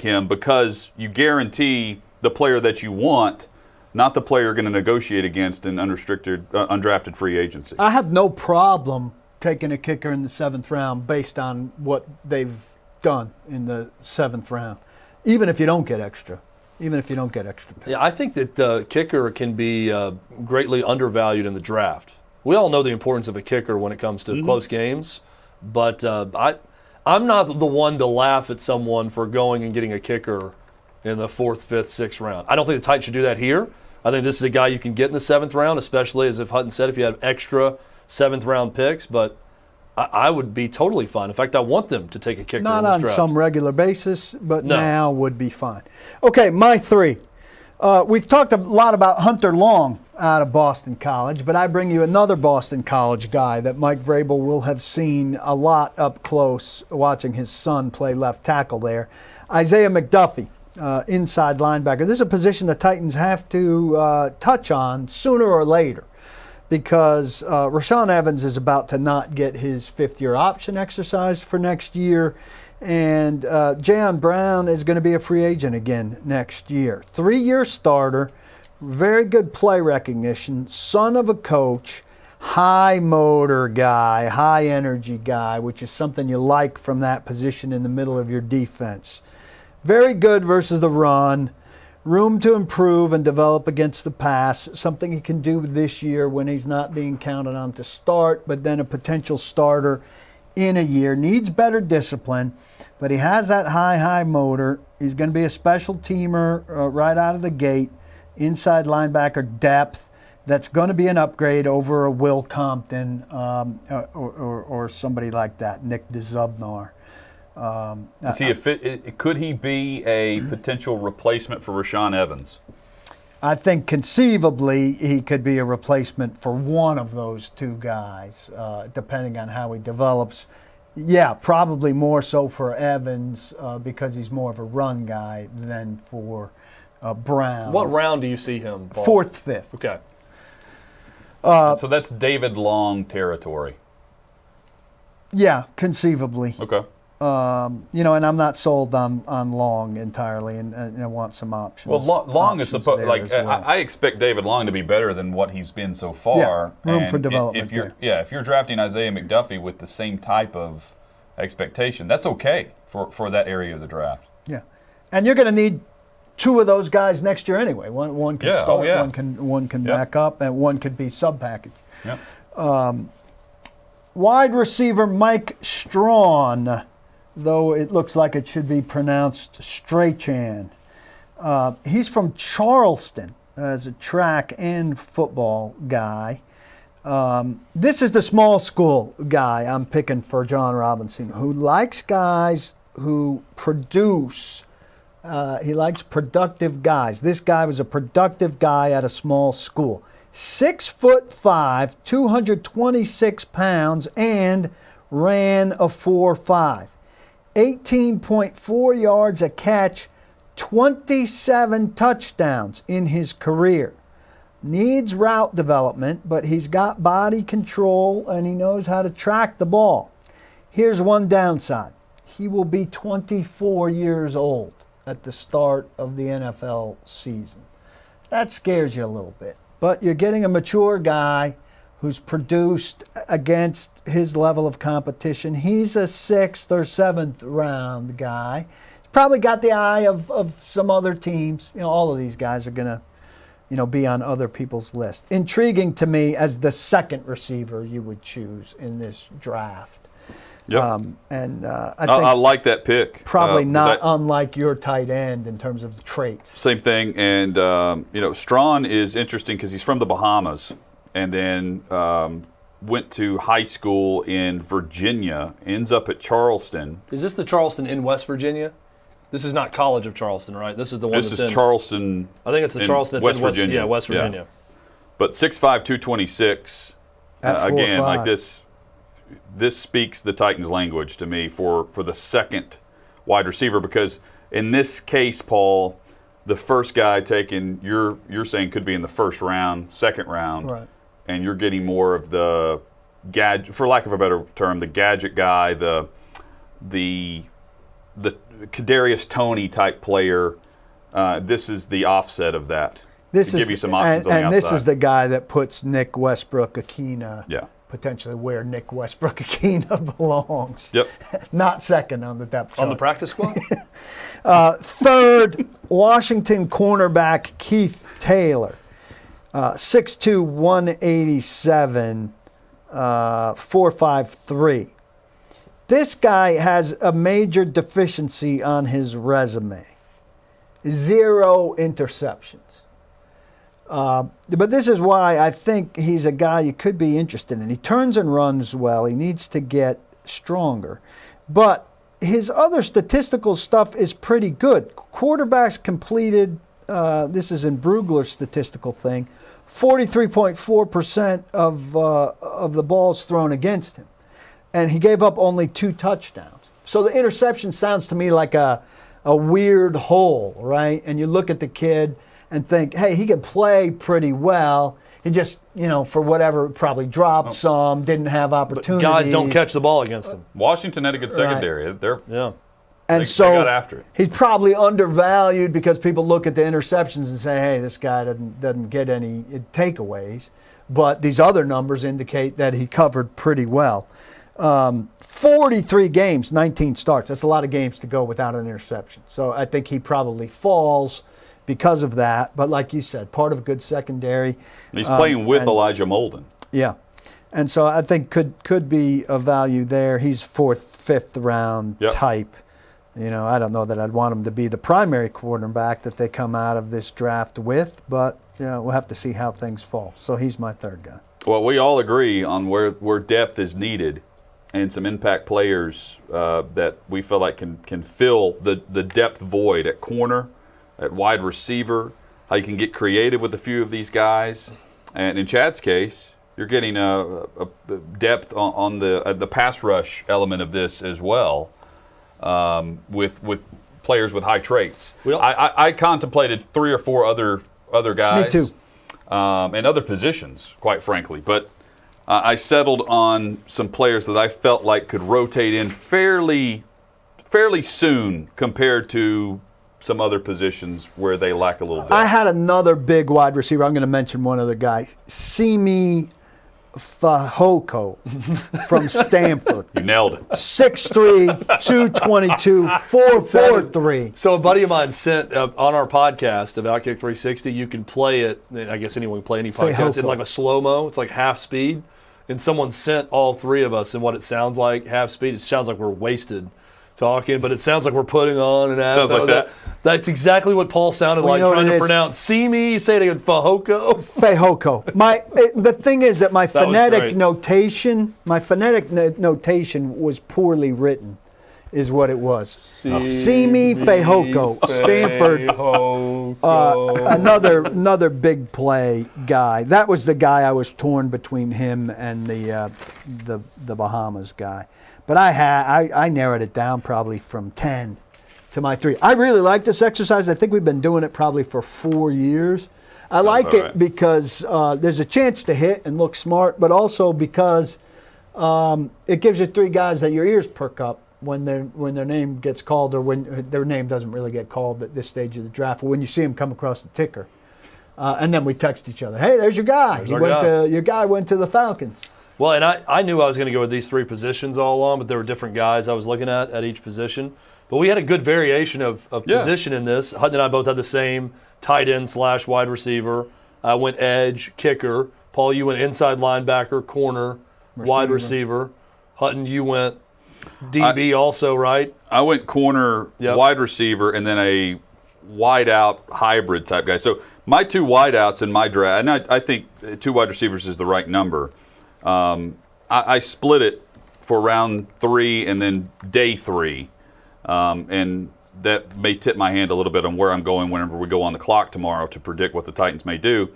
him, because you guarantee the player that you want, not the player you're going to negotiate against in unrestricted, undrafted free agency. I have no problem taking a kicker in the 7th round based on what they've done in the 7th round, even if you don't get extra picks. Yeah, I think that the kicker can be greatly undervalued in the draft. We all know the importance of a kicker when it comes to close games, but I'm not the one to laugh at someone for going and getting a kicker in the 4th, 5th, 6th round. I don't think the Titans should do that here. I think this is a guy you can get in the 7th round, especially, as if Hutton said, if you have extra 7th round picks, but I would be totally fine. In fact, I want them to take a kicker Not in this on draft. some regular basis, but No. now would be fine. Okay, my 3. We've talked a lot about Hunter Long out of Boston College, but I bring you another Boston College guy that Mike Vrabel will have seen a lot up close watching his son play left tackle there. Isaiah McDuffie, inside linebacker. This is a position the Titans have to touch on sooner or later, because Rashaan Evans is about to not get his 5th-year option exercised for next year, and Jayon Brown is going to be a free agent again next year. 3-year starter, very good play recognition, son of a coach, high motor guy, high energy guy, which is something you like from that position in the middle of your defense. Very good versus the run. Room to improve and develop against the pass, something he can do this year when he's not being counted on to start, but then a potential starter in a year. Needs better discipline, but he has that high motor. He's going to be a special teamer right out of the gate, inside linebacker depth. That's going to be an upgrade over a Will Compton or somebody like that, Nick DeZubnar. Could he be a potential replacement for Rashaan Evans? I think conceivably he could be a replacement for one of those 2 guys, depending on how he develops. Yeah, probably more so for Evans because he's more of a run guy than for Brown. What round do you see him, Paul? 4th, 5th. Okay. So that's David Long territory. Yeah, conceivably. Okay. And I'm not sold on Long entirely, and I want some options. Well, Long is supposed well. I expect David Long to be better than what he's been so far. Yeah, room and for development if you're drafting Isaiah McDuffie with the same type of expectation, that's okay for that area of the draft. Yeah, and you're going to need 2 of those guys next year anyway. One can start, one can back up, and one could be sub package. Yeah. Wide receiver Mike Strawn, though it looks like it should be pronounced Strachan. He's from Charleston as a track and football guy. This is the small school guy I'm picking for John Robinson, who likes guys who produce. He likes productive guys. This guy was a productive guy at a small school. 6'5", 226 pounds, and ran a 4.5. 18.4 yards a catch, 27 touchdowns in his career. Needs route development, but he's got body control and he knows how to track the ball. Here's one downside. He will be 24 years old at the start of the NFL season. That scares you a little bit. But you're getting a mature guy who's produced against his level of competition. He's a 6th or 7th round guy. He's probably got the eye of some other teams. All of these guys are going to be on other people's list. Intriguing to me as the 2nd receiver you would choose in this draft. Yep. I think I like that pick. Probably not unlike your tight end in terms of the traits. Same thing. And, Strawn is interesting because he's from the Bahamas. And then went to high school in Virginia, ends up at Charleston. Is this the Charleston in West Virginia? This is not College of Charleston, right? This is the one This that's is in Charleston. I think it's the Charleston that's West in Virginia. Yeah, West Virginia. Yeah. But 6'5", 226. At Again, 4'5". like this speaks the Titans language to me for the second wide receiver, because in this case, Paul, the first guy taken, you're saying could be in the first round, second round, Right. and you're getting more of the gadget, for lack of a better term, the gadget guy, the Kadarius Toney type player. This is the offset of that. This to is give you some options on the and this outside. is the guy that puts Nick Westbrook-Akina Yeah. potentially where Nick Westbrook-Akina belongs. Yep. Not second on the depth chart. On the practice squad? Third, Washington cornerback Keith Taylor, 6'2", 187, 4'5", This guy has a major deficiency on his resume. 0 interceptions. But this is why I think he's a guy you could be interested in. He turns and runs well. He needs to get stronger. But his other statistical stuff is pretty good. Quarterbacks completed, this is in Brugler's statistical thing, 43.4% of the balls thrown against him. And he gave up only 2 touchdowns. So the interception sounds to me like a weird hole, right? And you look at the kid and think, hey, he can play pretty well. He just, for whatever, probably dropped some, didn't have opportunities. Guys don't catch the ball against him. Washington had a good secondary. Yeah. And they so got after it. he's probably undervalued because people look at the interceptions and say, hey, this guy doesn't get any takeaways. But these other numbers indicate that he covered pretty well. 43 games, 19 starts. That's a lot of games to go without an interception. So I think he probably falls because of that. But like you said, part of a good secondary. He's playing with Elijah Molden. Yeah. And so I think could be a value there. He's 4th, 5th round type. I don't know that I'd want him to be the primary quarterback that they come out of this draft with, but we'll have to see how things fall. So he's my third guy. Well, we all agree on where depth is needed and some impact players that we feel like can fill the depth void at corner, at wide receiver, how you can get creative with a few of these guys. And in Chad's case, you're getting a depth on the pass rush element of this as well, with players with high traits. I contemplated 3 or 4 other guys. Me too. And other positions, quite frankly. But I settled on some players that I felt like could rotate in fairly soon compared to some other positions where they lack a little bit. I had another big wide receiver. I'm going to mention one other guy. Simi Fehoko from Stanford. You nailed it. 6'3", 222, 4'4", So a buddy of mine sent on our podcast of OutKick 360, you can play it, I guess anyone can play any podcast, in like a slow-mo. It's like half speed. And someone sent all 3 of us, and what it sounds like, half speed, it sounds like we're wasted talking, but it sounds like we're putting on an Sounds like that. That's exactly what Paul sounded like trying to pronounce. See me, say it again, Fehoko. The thing is that my That was phonetic great. notation was poorly written, is what it was. Simi Fehoko, Stanford, another big play guy. That was the guy I was torn between him and the Bahamas guy. But I narrowed it down probably from 10 to my 3. I really like this exercise. I think we've been doing it probably for 4 years. I like it because there's a chance to hit and look smart, but also because it gives you 3 guys that your ears perk up when their name gets called, or when their name doesn't really get called at this stage of the draft, or when you see them come across the ticker. And then we text each other, hey, there's your guy. Your guy went to the Falcons. Well, and I knew I was going to go with these 3 positions all along, but there were different guys I was looking at each position. But we had a good variation of position in this. Hutton and I both had the same tight end / wide receiver. I went edge, kicker. Paul, you went inside linebacker, corner, wide receiver. Hutton, you went DB also, right? I went corner, wide receiver, and then a wide out hybrid type guy. So my 2 wide outs in my draft, and I think 2 wide receivers is the right number. I split it for round 3 and then day 3, and that may tip my hand a little bit on where I'm going whenever we go on the clock tomorrow to predict what the Titans may do.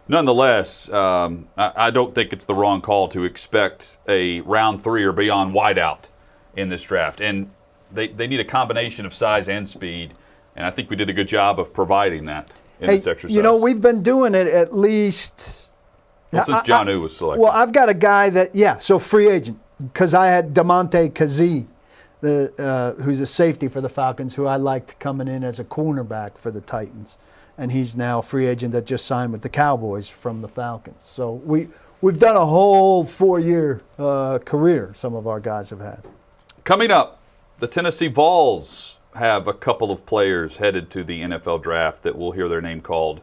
Nonetheless, I don't think it's the wrong call to expect a round 3 or beyond wideout in this draft. And they need a combination of size and speed, and I think we did a good job of providing that in this exercise. You know, we've been doing it at least since Jonnu was selected. Well, I've got a guy that, so free agent, because I had DeMonte Kazee, who's a safety for the Falcons, who I liked coming in as a cornerback for the Titans. And he's now a free agent that just signed with the Cowboys from the Falcons. So we've done a whole 4-year career, some of our guys have had. Coming up, the Tennessee Vols have a couple of players headed to the NFL draft that we'll hear their name called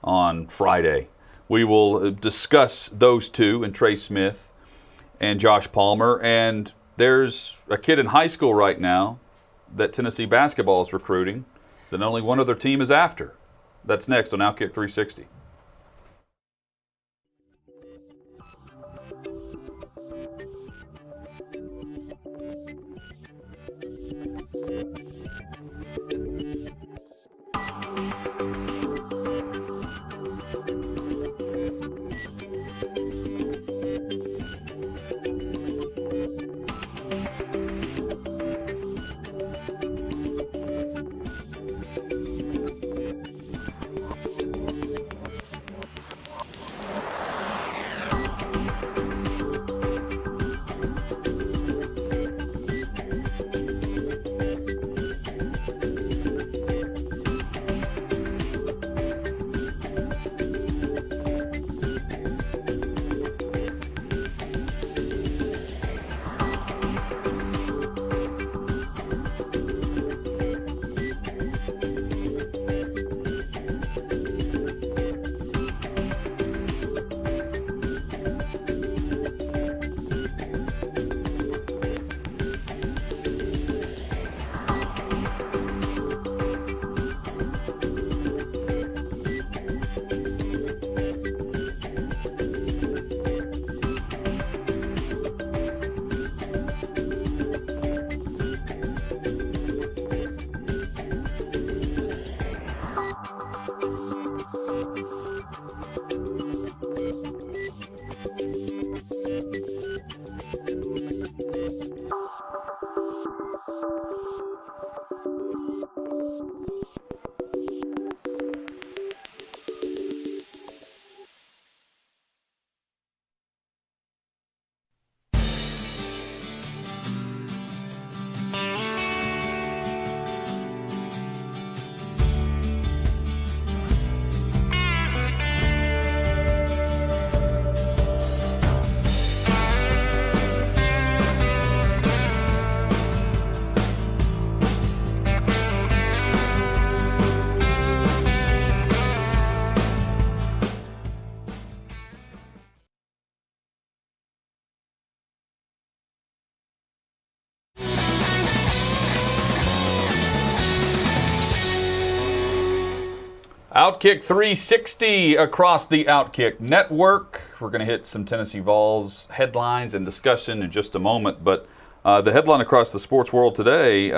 on Friday. We will discuss those two, and Trey Smith and Josh Palmer. And there's a kid in high school right now that Tennessee basketball is recruiting that only one other team is after. That's next on OutKick 360. OutKick 360 across the OutKick network. We're going to hit some Tennessee Vols headlines and discussion in just a moment, but the headline across the sports world today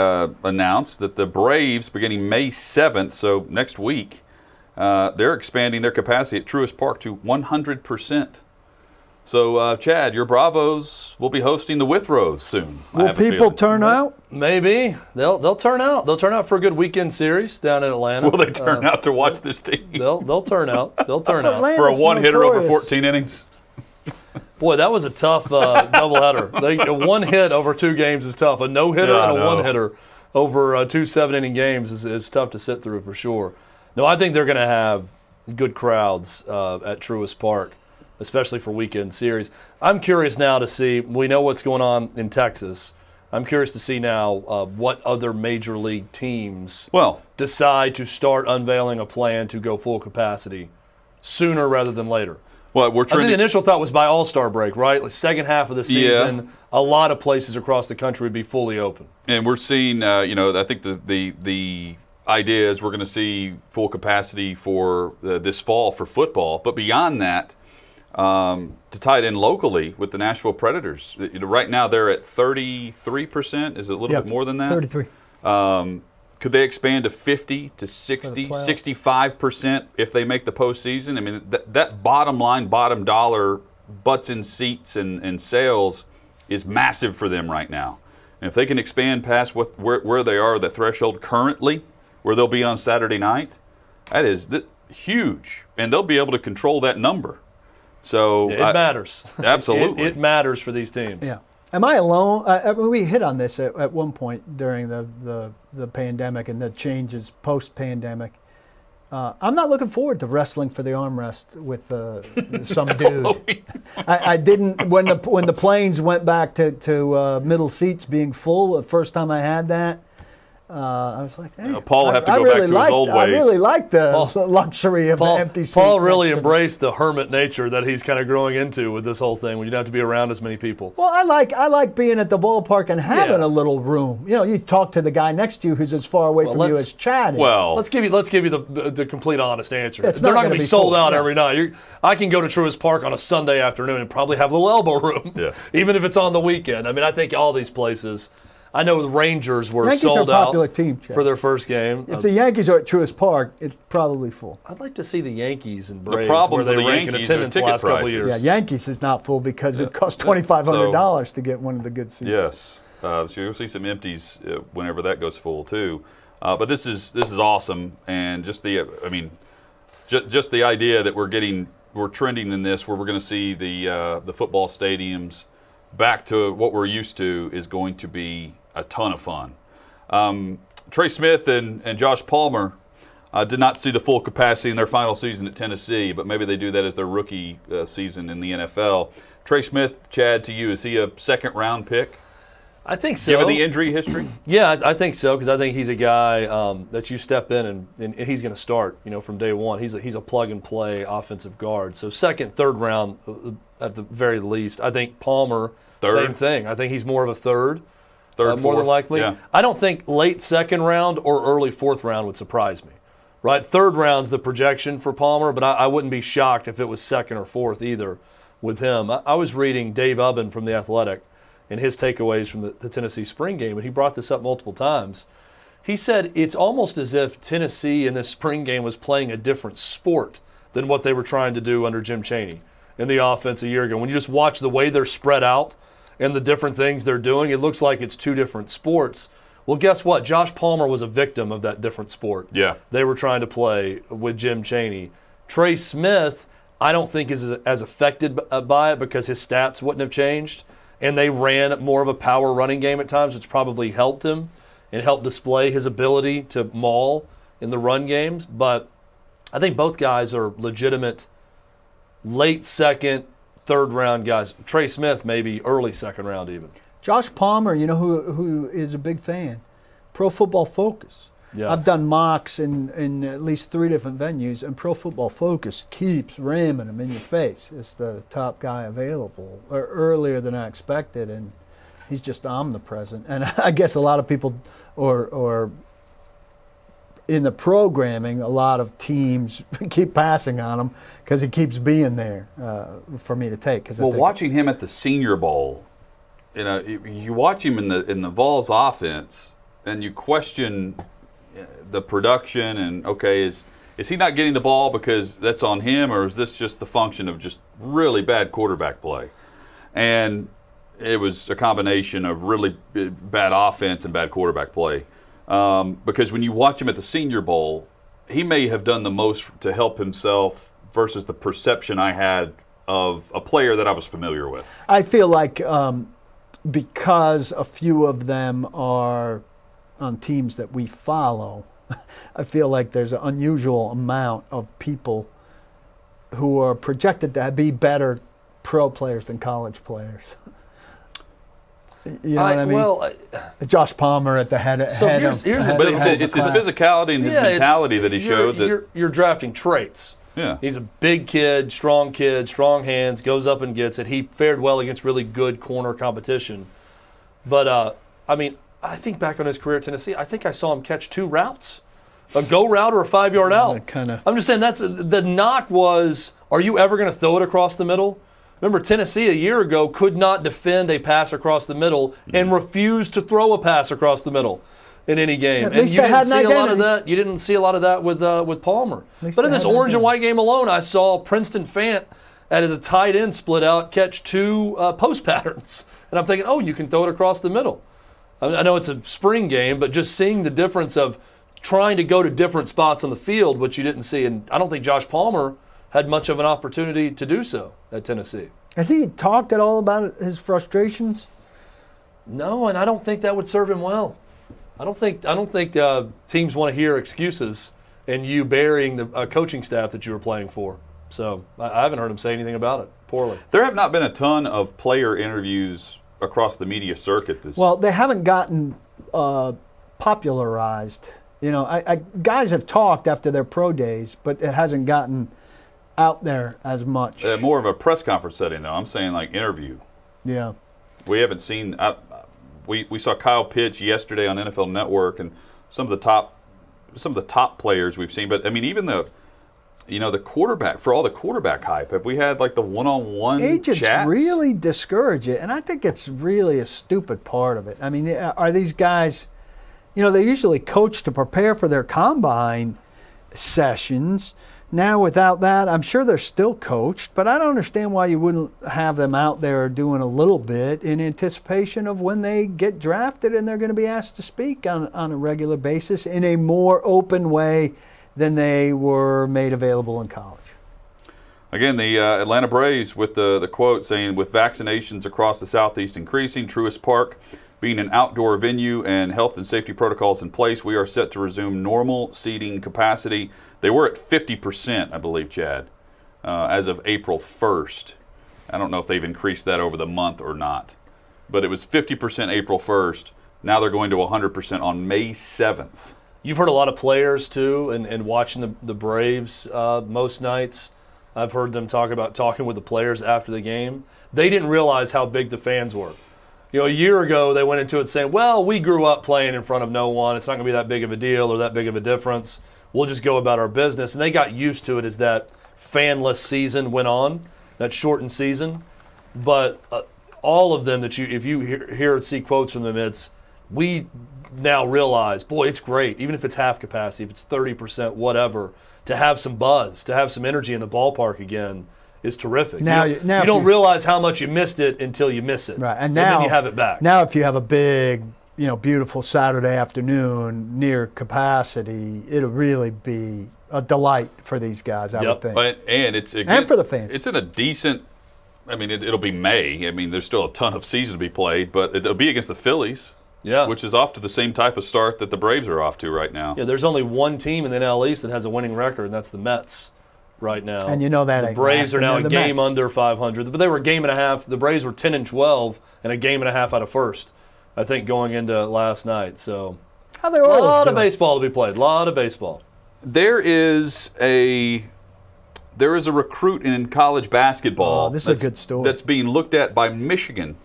announced that the Braves, beginning May 7th, so next week, they're expanding their capacity at Truist Park to 100%. So, Chad, your Bravos will be hosting the Withrows soon. Will people turn out? Maybe. They'll turn out. They'll turn out for a good weekend series down in Atlanta. Will they turn out to watch this team? They'll turn out. They'll turn out. For a one-hitter over 14 innings? Boy, that was a tough doubleheader. A one hit over 2 games is tough. A no-hitter and a one-hitter over 2 7-inning games is tough to sit through for sure. No, I think they're going to have good crowds at Truist Park, especially for weekend series. I'm curious now to see, we know what's going on in Texas. I'm curious to see now what other major league teams decide to start unveiling a plan to go full capacity sooner rather than later. Well, I think the initial thought was by All-Star break, right? Like second half of the season, a lot of places across the country would be fully open. And we're seeing, I think the idea is we're going to see full capacity for this fall for football. But beyond that, to tight end locally with the Nashville Predators. Right now they're at 33%. Is it a little bit more than that? 33. Could they expand to 50 to 60, 65% if they make the postseason? I mean, that bottom line, bottom dollar, butts in seats and sales is massive for them right now. And if they can expand past where they are, the threshold currently, where they'll be on Saturday night, that is huge. And they'll be able to control that number. So it matters. Absolutely. It matters for these teams. Yeah. Am I alone? We hit on this at one point during the pandemic and the changes post-pandemic. I'm not looking forward to wrestling for the armrest with some dude. I didn't when the planes went back to middle seats being full. The first time I had that, I was like, hey, Paul will have to go back to his old ways. I really like the luxury of the empty seat. Paul really embraced the hermit nature that he's kind of growing into with this whole thing when you don't have to be around as many people. Well, I like being at the ballpark and having a little room. You know, you talk to the guy next to you who's as far away from you as Chad is. Well, let's give you the complete honest answer. It's They're not gonna going to be sold out every night. I can go to Truist Park on a Sunday afternoon and probably have a little elbow room, even if it's on the weekend. I mean, I think all these places. I know the Rangers were Yankees sold are a out popular team, Chad. for their first game. If the Yankees are at Truist Park, it's probably full. I'd like to see the Yankees and Braves problem where for they the rank in Yankees are attendance the ticket last couple of prices. years. Yeah, Yankees is not full because it costs $2,500 to get one of the good seats. Yes, so you'll see some empties whenever that goes full too. But this is awesome, and just the just the idea that we're trending in this, where we're going to see the football stadiums back to what we're used to, is going to be a ton of fun. Trey Smith and Josh Palmer did not see the full capacity in their final season at Tennessee, but maybe they do that as their rookie season in the NFL. Trey Smith, Chad, to you, is he a second-round pick? I think so. Given the injury history? Yeah, I think so, because I think he's a guy that you step in and he's going to start, from day one. He's a plug-and-play offensive guard. So second, third round at the very least. I think Palmer, same thing. I think he's more of a third. More fourth, than likely. yeah. I don't think late second round or early fourth round would surprise me. Right? Third round's the projection for Palmer, but I wouldn't be shocked if it was second or fourth either with him. I was reading Dave Ubben from The Athletic and his takeaways from the Tennessee spring game, and he brought this up multiple times. He said it's almost as if Tennessee in this spring game was playing a different sport than what they were trying to do under Jim Chaney in the offense a year ago. When you just watch the way they're spread out and the different things they're doing, it looks like it's two different sports. Well, guess what? Josh Palmer was a victim of that different sport. Yeah. They were trying to play with Jim Chaney. Trey Smith, I don't think is as affected by it because his stats wouldn't have changed. And they ran more of a power running game at times, which probably helped him and helped display his ability to maul in the run games. But I think both guys are legitimate late second, third round guys. Trey Smith maybe early second round even. Josh Palmer, who is a big fan, Pro Football Focus. Yeah. I've done mocks in at least 3 different venues, and Pro Football Focus keeps ramming him in your face. It's the top guy available, or earlier than I expected, and he's just omnipresent. And I guess a lot of people, or in the programming, a lot of teams keep passing on him because he keeps being there for me to take. Well, watching him at the Senior Bowl, you watch him in the Vols offense, and you question the production and, okay, is he not getting the ball because that's on him, or is this just the function of just really bad quarterback play? And it was a combination of really bad offense and bad quarterback play. Because when you watch him at the Senior Bowl, he may have done the most to help himself versus the perception I had of a player that I was familiar with. I feel like because a few of them are on teams that we follow, I feel like there's an unusual amount of people who are projected to be better pro players than college players. You know what I mean? Well, Josh Palmer at the head here's of But it's his physicality and his mentality that he showed. You're drafting traits. Yeah. He's a big kid, strong hands, goes up and gets it. He fared well against really good corner competition. But, I think back on his career at Tennessee, I think I saw him catch 2 routes, a go route or a 5-yard out. I'm just saying the knock was, are you ever going to throw it across the middle? Remember, Tennessee a year ago could not defend a pass across the middle and refused to throw a pass across the middle in any game. At And least you they had didn't an see a lot of identity. that. You didn't see a lot of that with Palmer. least But in they this had an orange and identity. white game alone, I saw Princeton Fant as a tight end split out catch 2 post patterns. And I'm thinking, oh, you can throw it across the middle. I know it's a spring game, but just seeing the difference of trying to go to different spots on the field, which you didn't see. And I don't think Josh Palmer had much of an opportunity to do so at Tennessee. Has he talked at all about his frustrations? No, and I don't think that would serve him well. I don't think teams want to hear excuses and you burying the coaching staff that you were playing for. So I haven't heard him say anything about it poorly. There have not been a ton of player interviews across the media circuit this. Well, they haven't gotten popularized. You know, guys have talked after their pro days, but it hasn't gotten out there as much. More of a press conference setting, though. I'm saying like interview. Yeah. We haven't seen. We saw Kyle Pitts yesterday on NFL Network, and some of the top players we've seen. But I mean, even the quarterback, for all the quarterback hype, have we had like the one-on-one Agents chats? really discourage it, and I think it's really a stupid part of it. I mean, are these guys, they usually coach to prepare for their combine sessions. Now, without that, I'm sure they're still coached, but I don't understand why you wouldn't have them out there doing a little bit in anticipation of when they get drafted and they're going to be asked to speak on a regular basis in a more open way than they were made available in college. Again, the Atlanta Braves with the quote saying, with vaccinations across the Southeast increasing, Truist Park being an outdoor venue and health and safety protocols in place, we are set to resume normal seating capacity. They were at 50%, I believe, Chad, as of April 1st. I don't know if they've increased that over the month or not. But it was 50% April 1st. Now they're going to 100% on May 7th. You've heard a lot of players, too, and watching the Braves most nights. I've heard them talking with the players after the game. They didn't realize how big the fans were. A year ago, they went into it saying, well, we grew up playing in front of no one. It's not going to be that big of a deal or that big of a difference. We'll just go about our business. And they got used to it as that fanless season went on, that shortened season. But all of them if you hear and see quotes from them, we now realize, boy, it's great, even if it's half capacity, if it's 30%, whatever, to have some buzz, to have some energy in the ballpark again is terrific. Now you don't realize how much you missed it until you miss it. Right, and then you have it back. Now if you have a big, beautiful Saturday afternoon near capacity, it'll really be a delight for these guys, I would think. And for the fans. It's in a decent, it'll be May. There's still a ton of season to be played, but it'll be against the Phillies. Yeah. Which is off to the same type of start that the Braves are off to right now. Yeah, there's only one team in the NL East that has a winning record, and that's the Mets right now. And that the Braves are now a game under 500. But they were a game and a half. The Braves were 10-12 and a game and a half out of first, I think, going into last night. So how they a lot of baseball to be played. A lot of baseball. There is a recruit in college basketball. Oh, this is a good story. That's being looked at by Michigan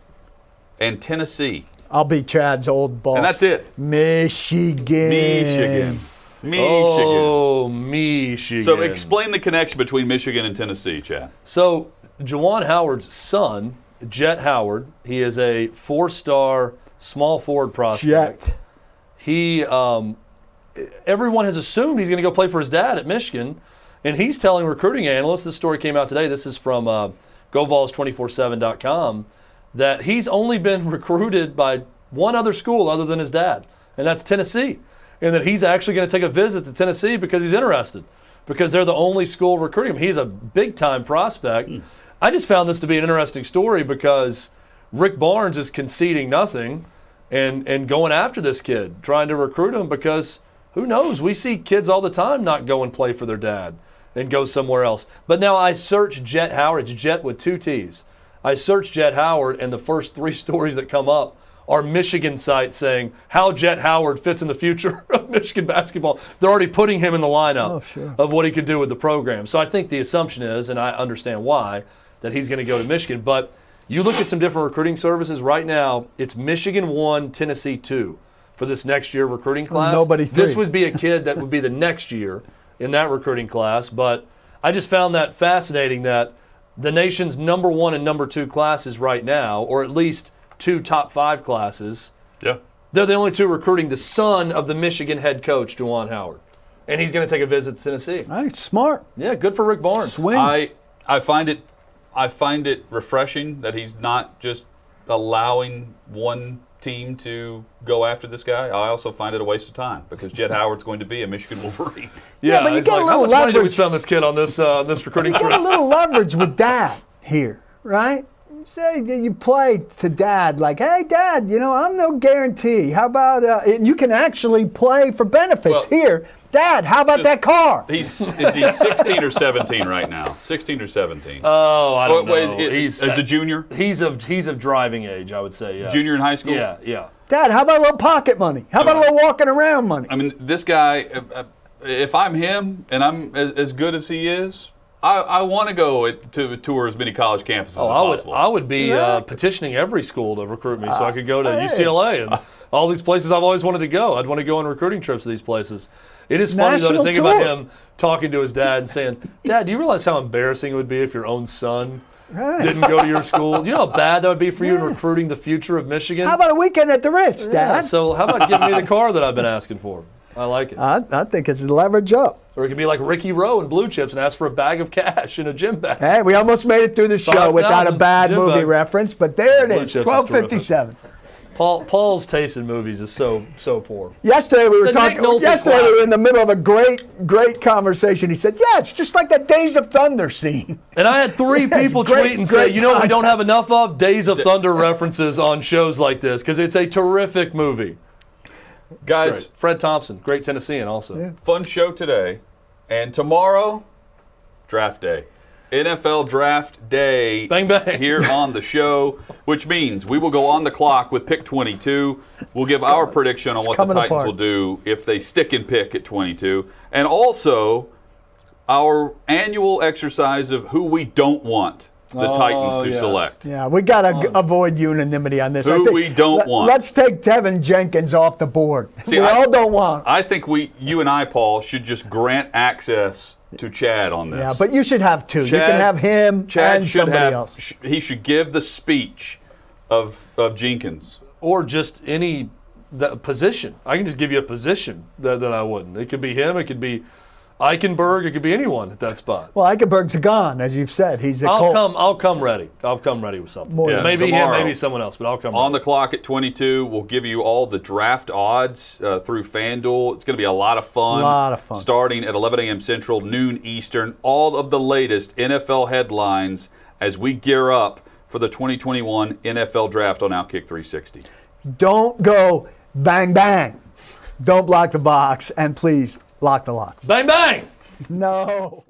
and Tennessee. I'll be Chad's old boss. And that's it. Michigan. Oh, Michigan. So explain the connection between Michigan and Tennessee, Chad. So Juwan Howard's son, Jet Howard, he is a 4-star small forward prospect. Jet. He, everyone has assumed he's going to go play for his dad at Michigan, and he's telling recruiting analysts, this story came out today, this is from GoVols247.com, that he's only been recruited by one other school other than his dad, and that's Tennessee. And that he's actually going to take a visit to Tennessee because he's interested, because they're the only school recruiting him. He's a big-time prospect. I just found this to be an interesting story because Rick Barnes is conceding nothing and going after this kid, trying to recruit him because who knows? We see kids all the time not go and play for their dad and go somewhere else. But now I search Jet Howard. It's Jet with 2 T's. I searched Jet Howard, and the first 3 stories that come up are Michigan sites saying how Jet Howard fits in the future of Michigan basketball. They're already putting him in the lineup of what he could do with the program. So I think the assumption is, and I understand why, that he's going to go to Michigan. But you look at some different recruiting services right now, it's Michigan 1, Tennessee 2 for this next year recruiting class. Nobody 3. This would be a kid that would be the next year in that recruiting class. But I just found that fascinating that the nation's number 1 and number 2 classes right now, or at least 2 top 5 classes. Yeah. They're the only 2 recruiting the son of the Michigan head coach, DeJuan Howard. And he's going to take a visit to Tennessee. All right, smart. Yeah, good for Rick Barnes. Swing. I find it refreshing that he's not just allowing one team to go after this guy. I also find it a waste of time because Jed Howard's going to be a Michigan Wolverine. Yeah, but you it's get a like, how little much money did we leverage. spend on this kid on this recruiting You trip? get a little leverage with Dad here, right? Say that you play to Dad like, hey, Dad, I'm no guarantee. How about and you can actually play for benefits Well, here. Dad, how about that car? Is he 16 or 17 right now? 16 or 17? Oh, I don't know. As a junior? He's of driving age, I would say. Yes. Junior in high school? Yeah. Dad, how about a little pocket money? How about a little walking around money? I mean, this guy, if I'm him and I'm as good as he is, I want to go to tour as many college campuses as possible. I would be petitioning every school to recruit me so I could go to UCLA and all these places I've always wanted to go. I'd want to go on recruiting trips to these places. It is funny, though, to think about him talking to his dad and saying, Dad, do you realize how embarrassing it would be if your own son didn't go to your school? Do you know how bad that would be for you in recruiting the future of Michigan? How about a weekend at the Ritz, Dad? Yeah, so how about giving me the car that I've been asking for? I like it. I think it's leverage up. Or it could be like Ricky Rowe in Blue Chips and ask for a bag of cash in a gym bag. Hey, we almost made it through the show 5,000 without a bad gym movie bag. reference, but there it Blue is, Chips is 12:57. Paul's taste in movies is so poor. Yesterday we were It's a Nick talking. Nolte Yesterday we classic. were in the middle of a great conversation. He said, "Yeah, it's just like that Days of Thunder scene." And I had 3 people Great- tweet and say, great you know what we don't content. have enough of? Days of Thunder references on shows like this because it's a terrific movie. Guys, Great. Fred Thompson, great Tennessean also. fun show today. And tomorrow, draft day. NFL draft day Bang, bang. here on the show, which means we will go on the clock with pick 22. We'll give our prediction on what the coming Titans apart. will do if they stick and pick at 22. And also our annual exercise of who we don't want the Titans to yes. select. Yeah, we got to avoid unanimity on this. Who we don't want. Let's take Tevin Jenkins off the board. See, we all don't want him. I think you and I, Paul, should just grant access to Chad on this. Yeah, but you should have 2. You Chad- can have him Chad and should somebody have. else. He should give the speech of Jenkins. Or just any position. I can just give you a position that I wouldn't. It could be him. It could be Eichenberg. It could be anyone at that spot. Well, Eichenberg's gone, as you've said. He's a Colt. I'll come ready. I'll come ready with something. More than maybe tomorrow. him, maybe someone else, but I'll come On ready. the clock at 22, we'll give you all the draft odds through FanDuel. It's going to be a lot of fun. Lot of fun. Starting at 11 a.m. Central, noon Eastern. All of the latest NFL headlines as we gear up for the 2021 NFL Draft on OutKick 360. Don't go bang, bang. Don't block the box, and please lock the locks. Bang, bang! No.